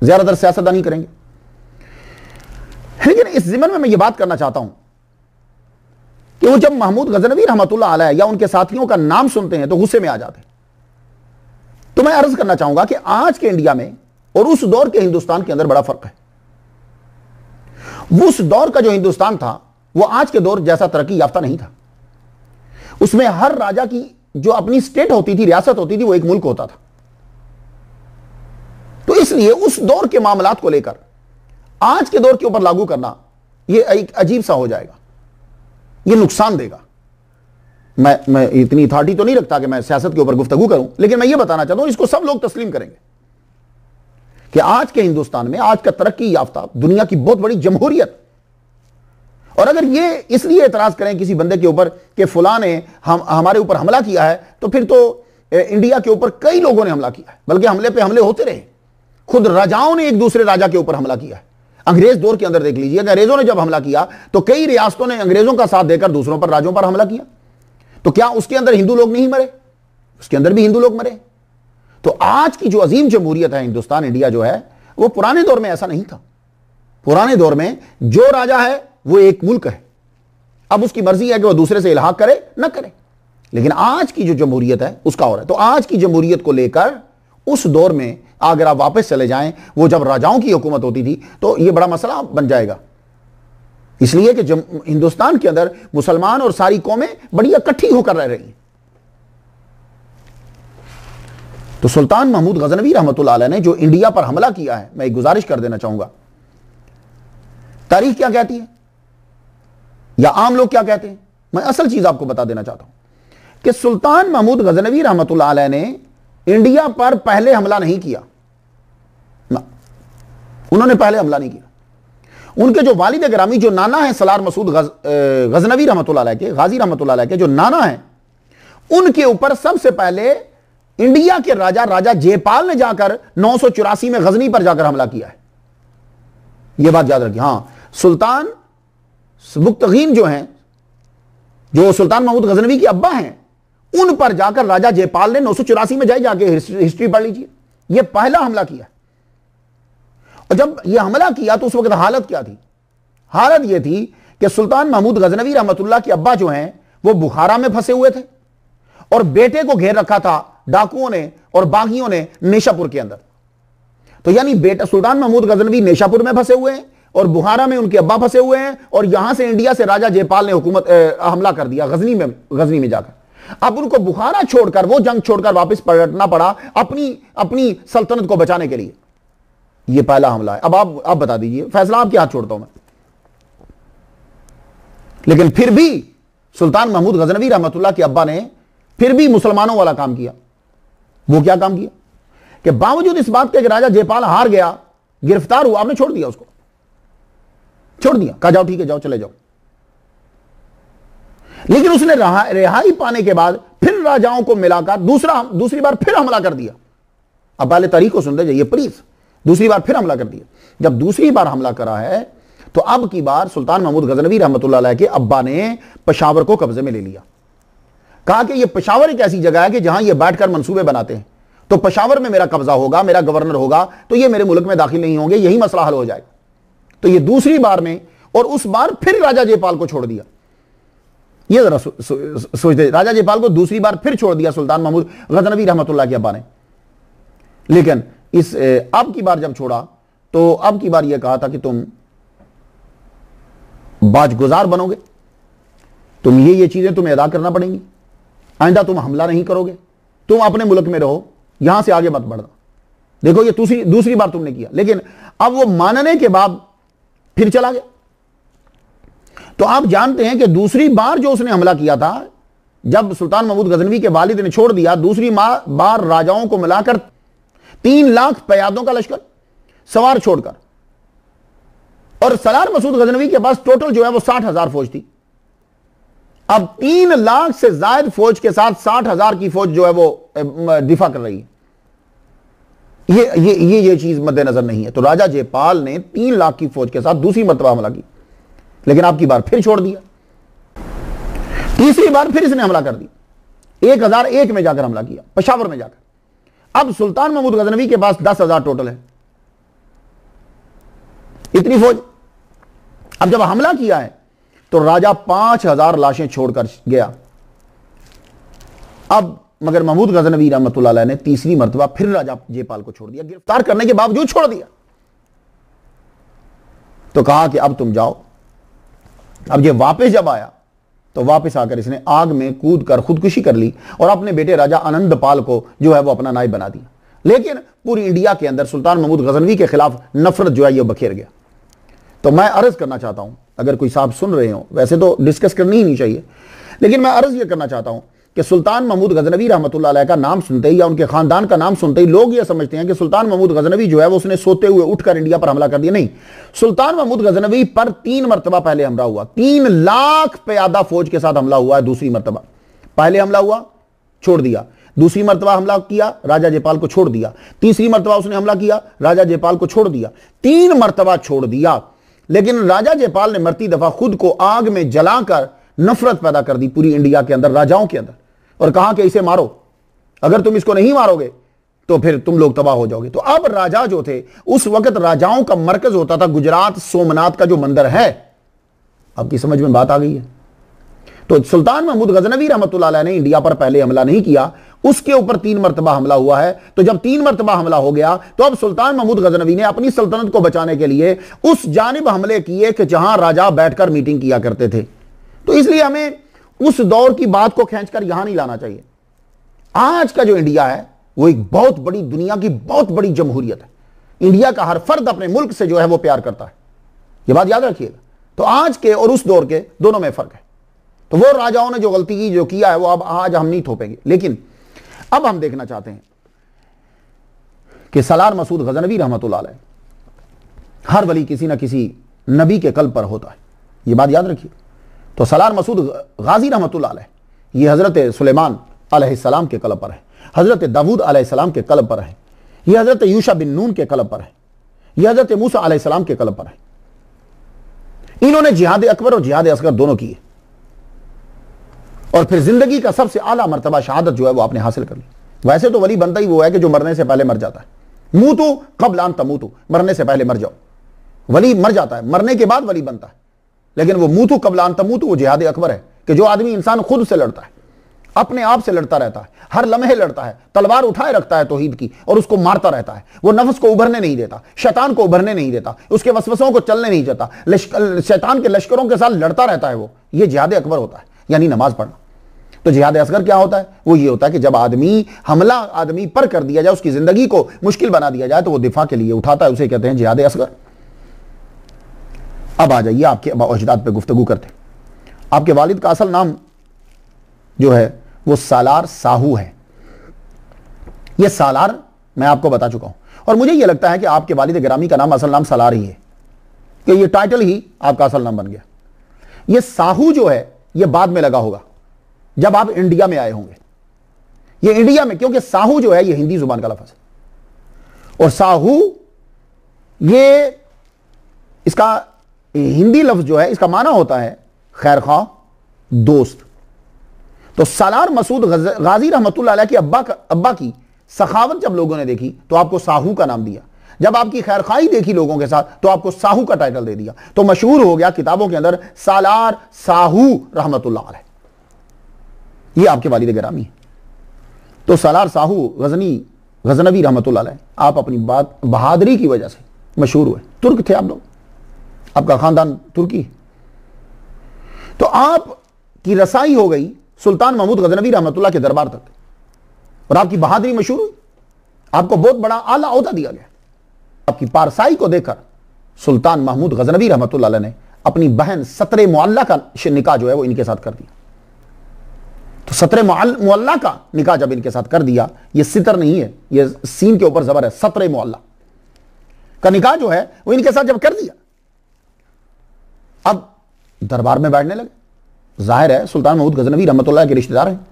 ज्यादातर सियासतदानी करेंगे। लेकिन इस जिम्मन में मैं ये बात करना चाहता हूं कि वो जब महमूद गजनवी रहमतुल्लाह अलैह या उनके साथियों का नाम सुनते हैं तो गुस्से में आ जाते हैं। तो मैं अर्ज करना चाहूंगा कि आज के इंडिया में और उस दौर के हिंदुस्तान के अंदर बड़ा फर्क है। उस दौर का जो हिंदुस्तान था वो आज के दौर जैसा तरक्की याफ्ता नहीं था। उसमें हर राजा की जो अपनी स्टेट होती थी, रियासत होती थी, वो एक मुल्क होता था। तो इसलिए उस दौर के मामलात को लेकर आज के दौर के ऊपर लागू करना ये एक अजीब सा हो जाएगा, ये नुकसान देगा। मैं इतनी अथॉरिटी तो नहीं रखता कि मैं सियासत के ऊपर गुफ्तगू करूं, लेकिन मैं ये बताना चाहता हूं, इसको सब लोग तस्लीम करेंगे कि आज के हिंदुस्तान में, आज का तरक्की याफ्ता दुनिया की बहुत बड़ी जमहूरियत, और अगर ये इसलिए एतराज करें किसी बंदे के ऊपर कि फलां ने हमारे ऊपर हमला किया है, तो फिर तो इंडिया के ऊपर कई लोगों ने हमला किया है, बल्कि हमले पे हमले होते रहे। खुद राजाओं ने एक दूसरे राजा के ऊपर हमला किया है। अंग्रेज दौर के अंदर देख लीजिए, अंग्रेजों ने जब हमला किया तो कई रियासतों ने अंग्रेजों का साथ देकर दूसरों पर, राज्यों पर हमला किया। तो क्या उसके अंदर हिंदू लोग नहीं मरे? उसके अंदर भी हिंदू लोग मरे। तो आज की जो अजीम जमहूरियत है हिंदुस्तान, इंडिया जो है, वो पुराने दौर में ऐसा नहीं था। पुराने दौर में जो राजा है वो एक मुल्क है, अब उसकी मर्जी है कि वह दूसरे से इल्हाक करे ना करे। लेकिन आज की जो जमहूरियत है उसका और है। तो आज की जमहूरियत को लेकर उस दौर में अगर आप वापस चले जाएं, वो जब राजाओं की हुकूमत होती थी, तो यह बड़ा मसला बन जाएगा। इसलिए कि हिंदुस्तान के अंदर मुसलमान और सारी कौमें बड़ी इकट्ठी होकर रह रही हैं। तो सुल्तान महमूद गजनवी रहमतुल्लाह अलैह ने जो इंडिया पर हमला किया है, मैं एक गुजारिश कर देना चाहूंगा, तारीख क्या कहती है या आम लोग क्या कहते हैं, मैं असल चीज आपको बता देना चाहता हूं कि सुल्तान महमूद गजनवी रहमतुल्लाह अलैह ने इंडिया पर पहले हमला नहीं किया ना, उन्होंने पहले हमला नहीं किया। उनके जो वालिद गिरामी, जो नाना है सलार मसूद गजनवी रहमतुल्लाह अलैह के, गाजी रहमतुल्लाह अलैह के जो नाना है, उनके ऊपर सबसे पहले इंडिया के राजा जयपाल ने जाकर 984 में गजनी पर जाकर हमला किया है। यह बात याद रखिए। हां, सुल्तान बुख्तगीन जो हैं, जो सुल्तान महमूद गजनवी के अब्बा हैं, उन पर जाकर राजा जयपाल ने 984 में जाके हिस्ट्री पढ़ लीजिए, यह पहला हमला किया। और जब यह हमला किया तो उस वक्त हालत क्या थी? हालत यह थी कि सुल्तान महमूद गजनवी रहमतुल्लाह के अब्बा जो हैं वो बुखारा में फंसे हुए थे और बेटे को घेर रखा था डाकुओं ने और बागियों ने नेशापुर के अंदर। तो यानी बेटा सुल्तान महमूद गजनवी नेशापुर में फंसे हुए हैं और बुखारा में उनके अब्बा फंसे हुए हैं, और यहां से इंडिया से राजा जयपाल ने हुकूमत हमला कर दिया गजनी में जाकर। अब उनको बुखारा छोड़कर, वो जंग छोड़कर वापस पलटना पड़ा अपनी सल्तनत को बचाने के लिए। यह पहला हमला है। अब आप बता दीजिए, फैसला आपके हाथ छोड़ता हूं मैं। लेकिन फिर भी सुल्तान महमूद गजनवी रहमतुल्लाह के अब्बा ने फिर भी मुसलमानों वाला काम किया। वो क्या काम किया कि बावजूद इस बात के कि राजा जयपाल हार गया, गिरफ्तार हुआ, आपने छोड़ दिया, उसको छोड़ दिया, कहा जाओ ठीक है, जाओ चले जाओ। लेकिन उसने रिहाई पाने के बाद फिर राजाओं को मिलाकर दूसरी बार फिर हमला कर दिया। अब पहले तारीख को सुन लीजिए प्लीज। दूसरी बार फिर हमला कर दिया। जब दूसरी बार हमला करा है तो अब की बार सुल्तान महमूद गजनवी रहमतुल्लाह अलैह के अब्बा ने पेशावर को कब्जे में ले लिया। कहा कि यह पेशावर एक ऐसी जगह है कि जहां ये बैठकर मंसूबे बनाते हैं, तो पेशावर में मेरा कब्जा होगा, मेरा गवर्नर होगा, तो ये मेरे मुल्क में दाखिल नहीं होंगे, यही मसला हल हो जाएगा। तो ये दूसरी बार में, और उस बार फिर राजा जयपाल को छोड़ दिया। ये जरा सोचते, राजा जयपाल को दूसरी बार फिर छोड़ दिया सुल्तान महमूद गजनवी रहमतुल्लाह के अब्बा ने। लेकिन इस अब की बार जब छोड़ा तो अब की बार यह कहा था कि तुम बाजगुजार बनोगे, तुम ये चीजें तुम्हें अदा करना पड़ेंगी, आइंदा तुम हमला नहीं करोगे, तुम अपने मुल्क में रहो, यहां से आगे मत बढ़ना। देखो ये दूसरी बार तुमने किया। लेकिन अब वो मानने के बाद फिर चला गया। तो आप जानते हैं कि दूसरी बार जो उसने हमला किया था, जब सुल्तान महमूद गजनवी के वालिद ने छोड़ दिया, दूसरी बार राजाओं को मिलाकर 3 लाख प्यादों का लश्कर सवार छोड़कर, और सलार मसूद गजनवी के पास टोटल जो है वो 60,000 फौज थी। अब 3 लाख से ज्यादा फौज के साथ 60,000 की फौज जो है वो दिफा कर रही है। ये चीज मद्देनजर नहीं है। तो राजा जयपाल ने 3 लाख की फौज के साथ दूसरी मर्तबा हमला की, लेकिन आपकी बार फिर छोड़ दिया। तीसरी बार फिर इसने हमला कर दिया, 1001 में जाकर हमला किया, पेशावर में जाकर। अब सुल्तान महमूद गजनवी के पास 10,000 टोटल है, इतनी फौज। अब जब हमला किया है तो राजा 5,000 लाशें छोड़कर गया। अब मगर महमूद गजनवी रहमतुल्लाह अलैह ने तीसरी मर्तबा फिर राजा जयपाल को छोड़ दिया, गिरफ्तार करने के बावजूद छोड़ दिया। तो कहा कि अब तुम जाओ। अब ये वापस जब आया तो वापस आकर इसने आग में कूद कर खुदकुशी कर ली और अपने बेटे राजा आनंदपाल को जो है वो अपना नायब बना दिया। लेकिन पूरी इंडिया के अंदर सुल्तान महमूद गजनवी के खिलाफ नफरत जो है ये बखेर गया। तो मैं अर्ज करना चाहता हूं, अगर कोई साहब सुन रहे हो, वैसे तो डिस्कस करनी ही नहीं चाहिए, लेकिन मैं अर्ज ये करना चाहता हूं कि सुल्तान महमूद गजनवी रहमतुल्लाह अलैह का नाम सुनते ही या उनके खानदान का नाम सुनते ही लोग ये समझते हैं कि सुल्तान महमूद गजनवी जो है वो उसने सोते हुए उठकर इंडिया पर हमला कर दिया। नहीं, सुल्तान महमूद गजनवी पर 3 मरतबा पहले हमला हुआ। 3 लाख प्यादा फौज के साथ हमला हुआ है। दूसरी मरतबा, पहले हमला हुआ, छोड़ दिया। दूसरी मरतबा हमला किया, राजा जयपाल को छोड़ दिया। तीसरी मरतबा उसने हमला किया, राजा जयपाल को छोड़ दिया। 3 मरतबा छोड़ दिया। लेकिन राजा जयपाल ने मरती दफा खुद को आग में जलाकर नफरत पैदा कर दी पूरी इंडिया के अंदर, राजाओं के अंदर, और कहा कि इसे मारो, अगर तुम इसको नहीं मारोगे तो फिर तुम लोग तबाह हो जाओगे। तो अब राजा जो थे, उस वक्त राजाओं का मरकज होता था गुजरात सोमनाथ का जो मंदिर है। आपकी समझ में बात आ गई है? तो सुल्तान महमूद गजनवी रहमतुल्लाह अलैह ने इंडिया पर पहले हमला नहीं किया, उसके ऊपर 3 मरतबा हमला हुआ है। तो जब 3 मरतबा हमला हो गया तो अब सुल्तान महमूद गजनवी ने अपनी सल्तनत को बचाने के लिए उस जानिब हमले किए कि जहां राजा बैठकर मीटिंग किया करते थे। तो इसलिए हमें उस दौर की बात को खींचकर यहां नहीं लाना चाहिए। आज का जो इंडिया है वो एक बहुत बड़ी, दुनिया की बहुत बड़ी जमहूरियत है। इंडिया का हर फर्द अपने मुल्क से जो है वो प्यार करता है, ये बात याद रखिएगा। तो आज के और उस दौर के दोनों में फर्क है। तो वो राजाओं ने जो गलती की, जो किया है, वो अब आज हम नहीं थोपेंगे। लेकिन अब हम देखना चाहते हैं कि सलार मसूद गजनवी रहमतुल्लाह अलैह, हर वली किसी ना किसी नबी के कल्ब पर होता है, ये बात याद रखिए। तो सलार मसूद गाजी रहमतुल्लाह अलैह ये हजरत सुलेमान अलैहिस्सलाम के कल्ब पर है, हजरत दाऊद अलैहिस्सलाम के कल्ब पर है, ये हजरत यूशा बिन नून के कल्ब पर है, ये हजरत मूसा अलैहिस्सलाम के कल्ब पर है। इन्होंने जिहाद अकबर और जिहाद असगर दोनों किए और फिर जिंदगी का सबसे आला मर्तबा शहादत जो है वो आपने हासिल कर ली। वैसे तो वली बनता ही वो है कि जो मरने से पहले मर जाता है। मूतू क़ब्ल अन तमूतू, मरने से पहले मर जाओ। वली मर जाता है, मरने के बाद वली बनता है। लेकिन वो मूतू क़ब्ल अन तमूतू वो जिहाद अकबर है कि जो आदमी, इंसान खुद से लड़ता है, अपने आप से लड़ता रहता है, हर लम्हे लड़ता है, तलवार उठाए रखता है तौहीद की और उसको मारता रहता है। वो नफ्स को उभरने नहीं देता, शैतान को उभरने नहीं देता, उसके वसवसों को चलने नहीं देता, शैतान के लश्करों के साथ लड़ता रहता है। वो ये जिहाद अकबर होता है, यानी नमाज पढ़ना। तो जिहाद असगर क्या होता है? वो ये होता है कि जब हमला आदमी पर कर दिया जाए, उसकी जिंदगी को मुश्किल बना दिया जाए, तो वो दिफा के लिए उठाता है, उसे कहते हैं जिहाद असगर। अब आ जाइए आपके अजदाद पे गुफ्तगू करते। आपके वालिद का असल नाम जो है वो सालार साहू है। ये सालार मैं आपको बता चुका हूं, और मुझे ये लगता है कि आपके वालिद गिरामी का नाम, असल नाम सालार ही है, कि ये टाइटल ही आपका असल नाम बन गया। ये साहू जो है ये बाद में लगा होगा जब आप इंडिया में आए होंगे। ये इंडिया में, क्योंकि साहू जो है ये हिंदी जुबान का लफ्ज है, और साहू ये इसका हिंदी लफ्ज जो है इसका माना होता है खैरखा, दोस्त। तो सालार मसूद गाजी रहमतुल्लाह अलैह के अब्बा की सखावत जब लोगों ने देखी तो आपको साहू का नाम दिया। जब आपकी खैरखाई देखी लोगों के साथ तो आपको साहू का टाइटल दे दिया। तो मशहूर हो गया किताबों के अंदर सालार साहू रहमतुल्लाह अलैह। ये आपके वालिद गिरामी है। तो सालार साहू गजनवी रहमतुल्लाह अलैह, आप अपनी बात बहादुरी की वजह से मशहूर हुए। तुर्क थे आप लोग, आपका खानदान तुर्की। तो आपकी रसाई हो गई सुल्तान महमूद गजनवी रहमतुल्लाह के दरबार तक, और आपकी बहादुरी मशहूर हुई। आपको बहुत बड़ा आला ओहदा दिया गया। आपकी पारसाई को देखकर सुल्तान महमूद गजनवी रहमतुल्लाह अलैह ने अपनी बहन सतरे मुअल्ला का निकाह जो है वो इनके साथ कर दिया। तो सतरे मुअल्ला का निकाह जब इनके साथ कर दिया, ये सितर नहीं है, ये सीन के ऊपर जबर है, सतरे मुअल्ला का निकाह जो है वो इनके साथ जब कर दिया, अब दरबार में बैठने लगे। जाहिर है सुल्तान महमूद गजनवी रहमतुल्लाह के रिश्तेदार हैं,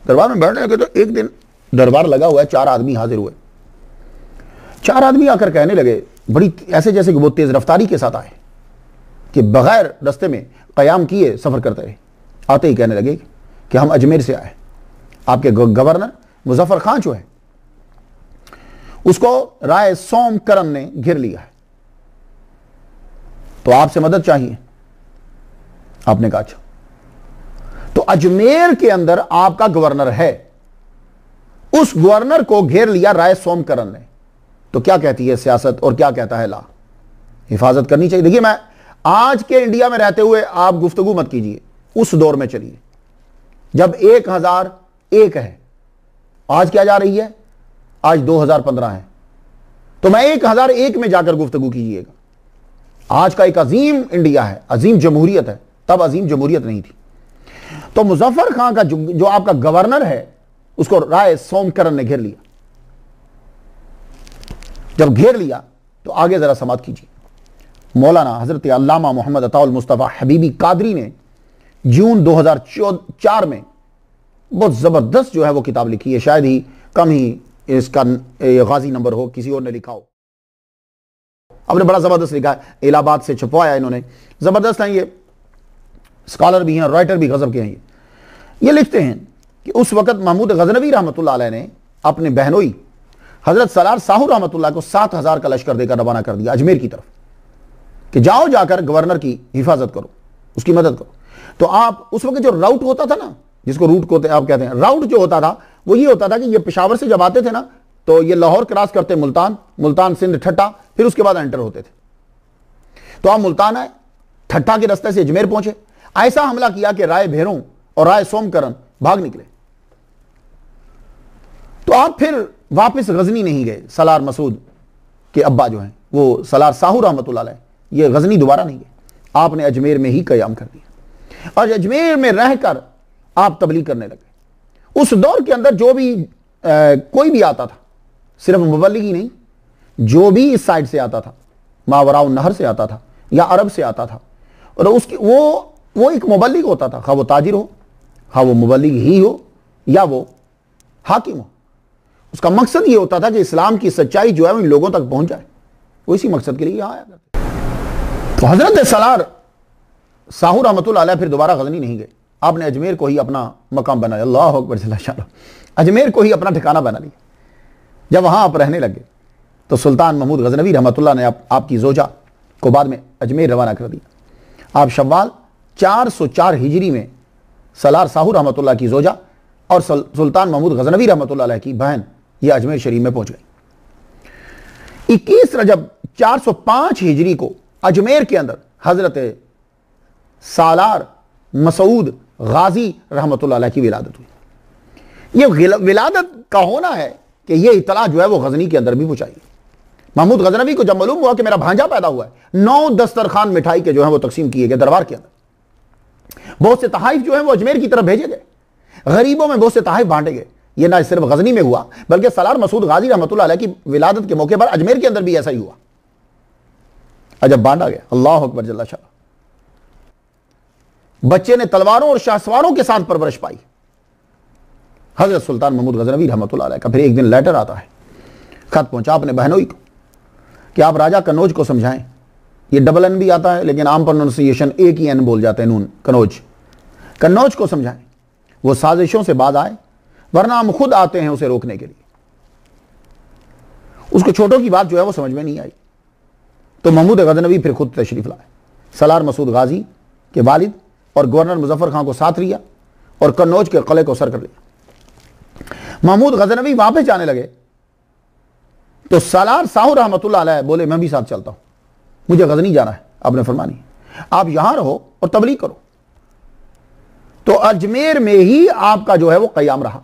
दरबार में बैठने लगे। तो एक दिन दरबार लगा हुआ है, 4 आदमी हाजिर हुए। 4 आदमी आकर कहने लगे, बड़ी ऐसे जैसे कि वो तेज रफ्तारी के साथ आए कि बगैर रास्ते में कयाम किए सफर करते रहे। आते ही कहने लगे कि हम अजमेर से आए, आपके गवर्नर मुजफ्फर खान जो है उसको राय सोम करम ने घेर लिया है, तो आपसे मदद चाहिए। आपने कहा अच्छा। तो अजमेर के अंदर आपका गवर्नर है, उस गवर्नर को घेर लिया राय सोम करम ने, तो क्या कहती है सियासत और क्या कहता है ला? हिफाजत करनी चाहिए। देखिए, मैं आज के इंडिया में रहते हुए आप गुफ्तगू मत कीजिए, उस दौर में चलिए जब 1001 है। आज क्या जा रही है? आज 2015 है, तो मैं 1001 में जाकर गुफ्तगू कीजिएगा। आज का एक अजीम इंडिया है, अजीम जमहूरियत है, तब अजीम जमहूरियत नहीं थी। तो मुजफ्फर खान का जो आपका गवर्नर है उसको राय सोमकरन ने घेर लिया। जब घेर लिया तो आगे जरा समाप्त कीजिए। मौलाना हजरत अल्लामा मोहम्मद अताउल मुस्तफ़ा हबीबी कादरी ने जून 2004 में बहुत जबरदस्त जो है वो किताब लिखी है, शायद ही कम ही इसका गाजी नंबर हो, किसी और ने लिखा हो। आपने बड़ा जबरदस्त लिखा है, इलाहाबाद से छपवाया इन्होंने, जबरदस्त है ये, स्कॉलर भी हैं, राइटर भी गजब के हैं। ये लिखते हैं कि उस वक्त महमूद गजनवी रहमतुल्लाह अलैह ने अपने बहनोई हजरत सलार साहू रहमतुल्लाह को 7000 का लश्कर देकर रवाना कर दिया अजमेर की तरफ कि जाओ जाकर गवर्नर की हिफाजत करो, उसकी मदद करो। तो आप उस वक्त जो राउट होता था ना, जिसको रूट को आप कहते हैं, राउट जो होता था वो ये होता था कि ये पेशावर से जब आते थे ना तो ये लाहौर क्रॉस करते मुल्तान, मुल्तान सिंध ठट्टा, फिर उसके बाद एंटर होते थे। तो आप मुल्तान आए, ठट्टा के रास्ते से अजमेर पहुंचे, ऐसा हमला किया कि राय भेरों और राय सोमकरन भाग निकले। तो आप फिर वापस गजनी नहीं गए। सलार मसूद के अब्बा जो हैं वो सलार साहू रहमतुल्लाह अलैह, ये गजनी दोबारा नहीं गए, आपने अजमेर में ही कयाम कर दिया और अजमेर में रहकर आप तबलीग करने लगे। उस दौर के अंदर जो भी कोई भी आता था, सिर्फ मुबल्लिग ही नहीं, जो भी इस साइड से आता था, मावराउ नहर से आता था या अरब से आता था, और उसकी वो एक मुबल्लिग होता था, खा वो ताजिर हो, खा वो मुबल्लिग ही हो या वो हाकिम हो। उसका मकसद ये होता था कि इस्लाम की सच्चाई जो है वो इन लोगों तक पहुंच जाए, वो इसी मकसद के लिए यहां आया करते। तो हजरत सलार साहू रहमतुल्लाह अलैह फिर दोबारा गजनी नहीं गए, आपने अजमेर को ही अपना मकाम बनाया। अल्लाह अकबर जल्ल शाह, अजमेर को ही अपना ठिकाना बना लिया। जब वहां आप रहने लगे तो सुल्तान महमूद गजनवी रहमतुल्लाह ने आपकी जोजा को बाद में अजमेर रवाना कर दिया। आप शव्वाल 404 हिजरी में सलार साहू रहमतुल्लाह की जोजा और सुल्तान महमूद गजनवी रहमतुल्लाह अलैह की बहन ये अजमेर शरीफ में पहुंच गई। 21 रजब 405 हिजरी को अजमेर के अंदर हजरत सालार मसूद गाजी रहमतुल्लाह अलैह की विलादत हुई। ये विलादत का होना है कि ये इतला जो है वो गजनी के अंदर भी पहुंचाई। महमूद गजनवी को जब मालूम हुआ कि मेरा भांजा पैदा हुआ है, 9 दस्तरखान मिठाई के जो है वो तकसीम किए गए दरबार के अंदर। बहुत से तहाइफ जो है वो अजमेर की तरफ भेजे गए, गरीबों में बहुत से तहाइफ बांटे गए। ये ना सिर्फ गजनी में हुआ बल्कि सलार मसूद गाजी रहमतुल्लाह अलैह की विलादत के मौके पर अजमेर के अंदर भी ऐसा ही हुआ, अजब बांटा गया। अल्लाह अकबर जल्ल शाह। बच्चे ने तलवारों और शाहसवारों के साथ परवरिश पाई। हजरत सुल्तान महमूद गजनवी रहमतुल्लाह अलैह का फिर एक दिन लेटर आता है, खत पहुंचा अपने बहनोई को कि आप राजा कन्नौज को समझाएं। ये डबल एन भी आता है लेकिन आम प्रोनाउंसिएशन एक ही एन बोल जाते हैं, नून, कन्नौज। कन्नौज को समझाएं वो साजिशों से बाज आए, वरना हम खुद आते हैं उसे रोकने के लिए। उसको छोटों की बात जो है वो समझ में नहीं आई, तो महमूद गजनवी फिर खुद तशरीफ लाए। सलार मसूद गाजी के वालिद और गवर्नर मुजफ्फर खान को साथ लिया और कन्नौज के किले को सर कर लिया। महमूद गजनवी वापस जाने लगे तो सलार साहू रहमतुल्लाह अलैह बोले मैं भी साथ चलता हूं, मुझे गजनी जाना है। आपने फरमानी आप यहां रहो और तबलीग करो। तो अजमेर में ही आपका जो है वो कयाम रहा,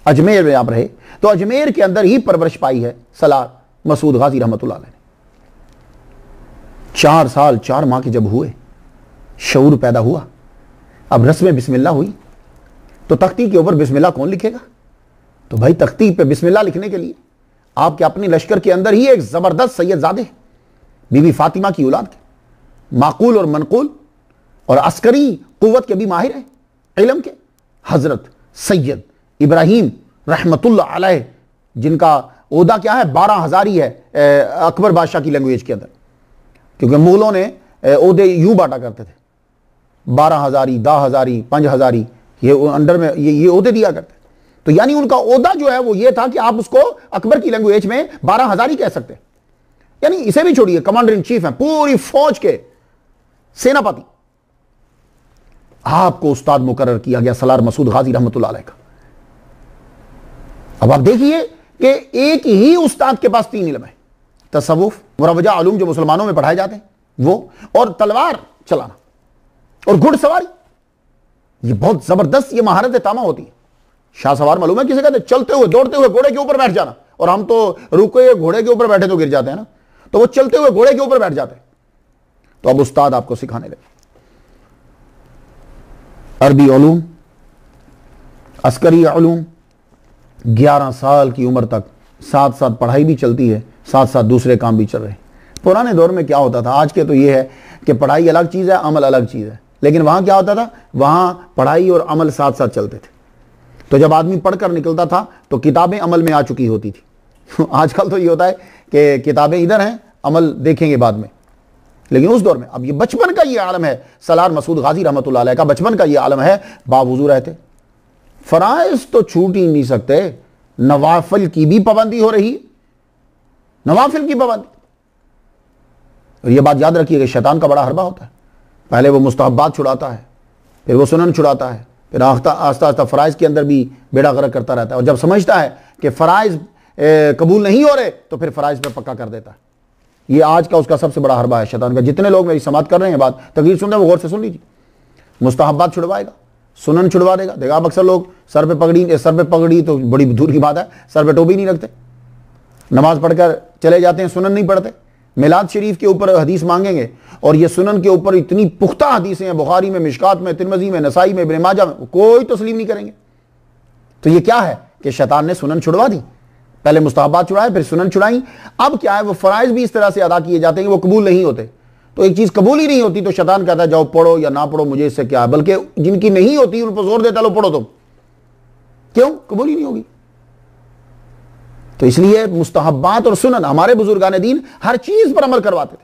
अजमेर में आप रहे तो अजमेर के अंदर ही परवरिश पाई है सलार मसूद गाजी रहमतुल्लाह अलैह ने। 4 साल 4 माह के जब हुए, शऊर पैदा हुआ, अब रस्म बिस्मिल्लाह हुई, तो तख्ती के ऊपर बिस्मिल्लाह कौन लिखेगा? तो भाई तख्ती पे बिस्मिल्लाह लिखने के लिए आपके अपने लश्कर के अंदर ही एक जबरदस्त सैयदजादे, बीबी फातिमा की औलाद के, माकूल और मनकूल और अस्करी कुव्वत के भी माहिर हैं इल्म के, हजरत सैयद इब्राहिम रहमतुल्लाह अलैह, जिनका ओहदा क्या है, 12 हजारी है अकबर बादशाह की लैंग्वेज के अंदर, क्योंकि मुगलों ने ओहदे यूं बांटा करते थे, 12 हजारी, 10 हजारी, 5 हजारी, ये अंडर में ये ओहदे दिया करते। तो यानी उनका ओहदा जो है वो ये था कि आप उसको अकबर की लैंग्वेज में 12 हजारी कह सकते हैं। यानी इसे भी छोड़िए, कमांडर इन चीफ है पूरी फौज के, सेनापति। आपको उस्ताद मुकर्रर किया गया सलार मसूद गाजी रहमतुल्लाह अलैह का। अब आप देखिए कि एक ही उस्ताद के पास 3 इल्म है, तसव्वुफ, मुरवजा उलूम जो मुसलमानों में पढ़ाए जाते हैं वो, और तलवार चलाना और घुड़सवारी। ये बहुत जबरदस्त ये महारत तामा होती है। शाह सवार मालूम है किसे कहते हैं? चलते हुए दौड़ते हुए घोड़े के ऊपर बैठ जाना, और हम तो रुके घोड़े के ऊपर बैठे तो गिर जाते हैं ना, तो वो चलते हुए घोड़े के ऊपर बैठ जाते हैं। तो अब उस्ताद आपको सिखाने लगे अरबी उलूम, अस्करी उलूम, 11 साल की उम्र तक साथ साथ पढ़ाई भी चलती है, साथ साथ दूसरे काम भी चल रहे हैं। पुराने दौर में क्या होता था, आज के तो ये है कि पढ़ाई अलग चीज़ है, अमल अलग चीज़ है, लेकिन वहाँ क्या होता था, वहाँ पढ़ाई और अमल साथ साथ चलते थे। तो जब आदमी पढ़कर निकलता था तो किताबें अमल में आ चुकी होती थी। आजकल तो ये होता है कि किताबें इधर हैं, अमल देखेंगे बाद में। लेकिन उस दौर में, अब ये बचपन का ये आलम है, सलार मसूद गाजी रहमतुल्लाह अलैह का बचपन का ये आलम है, बावुज़ू रहते, फराइज तो छूट ही नहीं सकते, नवाफिल की भी पाबंदी हो रही, नवाफिल की पाबंदी। और ये बात याद रखिए कि शैतान का बड़ा हरबा होता है, पहले वो मुस्तहब्बात छुड़ाता है, फिर वो सुनन छुड़ाता है, फिर आस्ता आस्ता फ़राइज़ के अंदर भी बेड़ा गर्क करता रहता है, और जब समझता है कि फ़राइज़ कबूल नहीं हो रहे तो फिर फ़राइज़ पे पक्का कर देता है। ये आज का उसका सबसे बड़ा हरबा है शैतान का। जितने लोग मेरी समात कर रहे हैं, बात तकरीर सुन रहे हैं, वो गौर से सुन लीजिए। मुस्तहब्बात छुड़वाएगा, सुनन छुड़वा देगा। देखा आप अक्सर लोग सर पे पगड़ी तो बड़ी दूर की बात है, सर पे टोपी नहीं रखते, नमाज पढ़कर चले जाते हैं, सुनन नहीं पढ़ते। मिलाद शरीफ के ऊपर हदीस मांगेंगे और ये सुनन के ऊपर इतनी पुख्ता हदीसें हैं, बुखारी में, मिशकात में, तिरमिज़ी में, नसाई में, इब्न माजा में, कोई तस्लीम नहीं करेंगे। तो ये क्या है कि शैतान ने सुनन छुड़वा दी, पहले मुस्तहब्बात छुड़ाए, फिर सुनन छुड़ाई। अब क्या है, वो फ़राइज़ भी इस तरह से अदा किए जाते हैं कि वो कबूल नहीं होते। तो एक चीज़ कबूल ही नहीं होती तो शैतान कहता है जाओ पढ़ो या ना पढ़ो, मुझे इससे क्या है, बल्कि जिनकी नहीं होती उन पर जोर देता लो पढ़ो तुम, क्यों, कबूल ही नहीं होगी। तो इसलिए मुस्तहब्बात और सुनन हमारे बुजुर्गान दीन हर चीज पर अमल करवाते थे।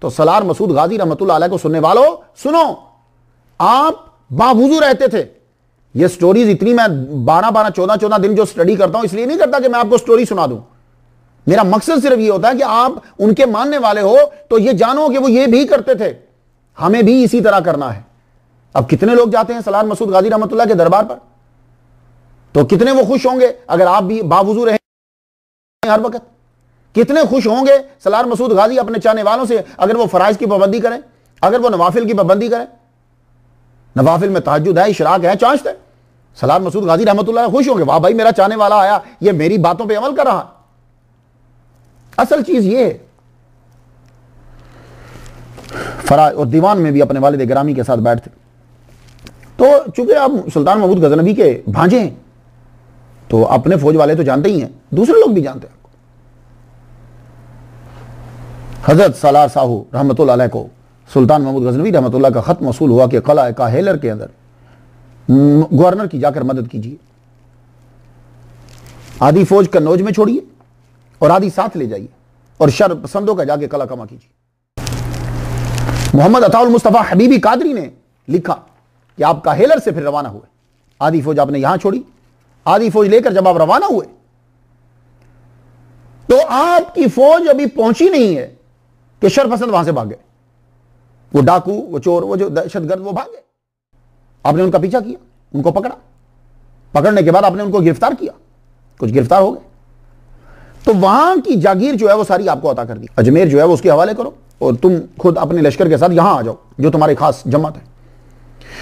तो सलार मसूद गाजी रहमतुल्लाह अलैह को सुनने वालों सुनो, आप बावुज़ू रहते थे। ये स्टोरीज इतनी मैं 12-12, 14-14 दिन जो स्टडी करता हूं, इसलिए नहीं करता कि मैं आपको स्टोरी सुना दूं। मेरा मकसद सिर्फ ये होता है कि आप उनके मानने वाले हो तो ये जानो कि वो ये भी करते थे, हमें भी इसी तरह करना है। अब कितने लोग जाते हैं सलार मसूद गाजी रहमतुल्लाह के दरबार पर, तो कितने वो खुश होंगे अगर आप भी बावुज़ू रहे हर वक्त। कितने खुश होंगे सलार मसूद गाजी अपने चाहने वालों से अगर वो फराइज की पाबंदी करें, अगर वो नवाफिल की पाबंदी करें। नवाफिल में तहज्जुद है, इशराक है, चाश्त है। सलार मसूद गाजी रहमतुल्लाह खुश होंगे, वाह भाई मेरा चाहने वाला आया, ये मेरी बातों पे अमल कर रहा। असल चीज ये है, फराइज और दीवान में भी अपने वालिद गिरामी के साथ बैठते। तो चूंकि आप सुल्तान महमूद गजनवी के भांजे हैं तो अपने फौज वाले तो जानते ही हैं, दूसरे लोग भी जानते हैं। हजरत सलार साहू रहमतुल्लाह अलैह को सुल्तान महमूद गजनवी रहमतुल्लाह का खत मौसूल हुआ कि किला काहेलर के अंदर गवर्नर की जाकर मदद कीजिए, आधी फौज कन्नौज में छोड़िए और आधी साथ ले जाइए और शर पसंदों का जाके कला कमा कीजिए। मोहम्मद अताउल मुस्तफ़ा हबीबी कादरी ने लिखा कि आप काहेलर से फिर रवाना हुए, आधी फौज आपने यहां छोड़ी, आधी फौज लेकर जब आप रवाना हुए तो आपकी फौज अभी पहुंची नहीं है कि शरपसंद वहां से भाग गए। वो डाकू, वो चोर, वो जो दहशतगर्द, वो भाग गए। आपने उनका पीछा किया, उनको पकड़ा, पकड़ने के बाद आपने उनको गिरफ्तार किया, कुछ गिरफ्तार हो गए। तो वहां की जागीर जो है वो सारी आपको अता कर दी, अजमेर जो है वो उसके हवाले करो और तुम खुद अपने लश्कर के साथ यहां आ जाओ जो तुम्हारी खास जमात है।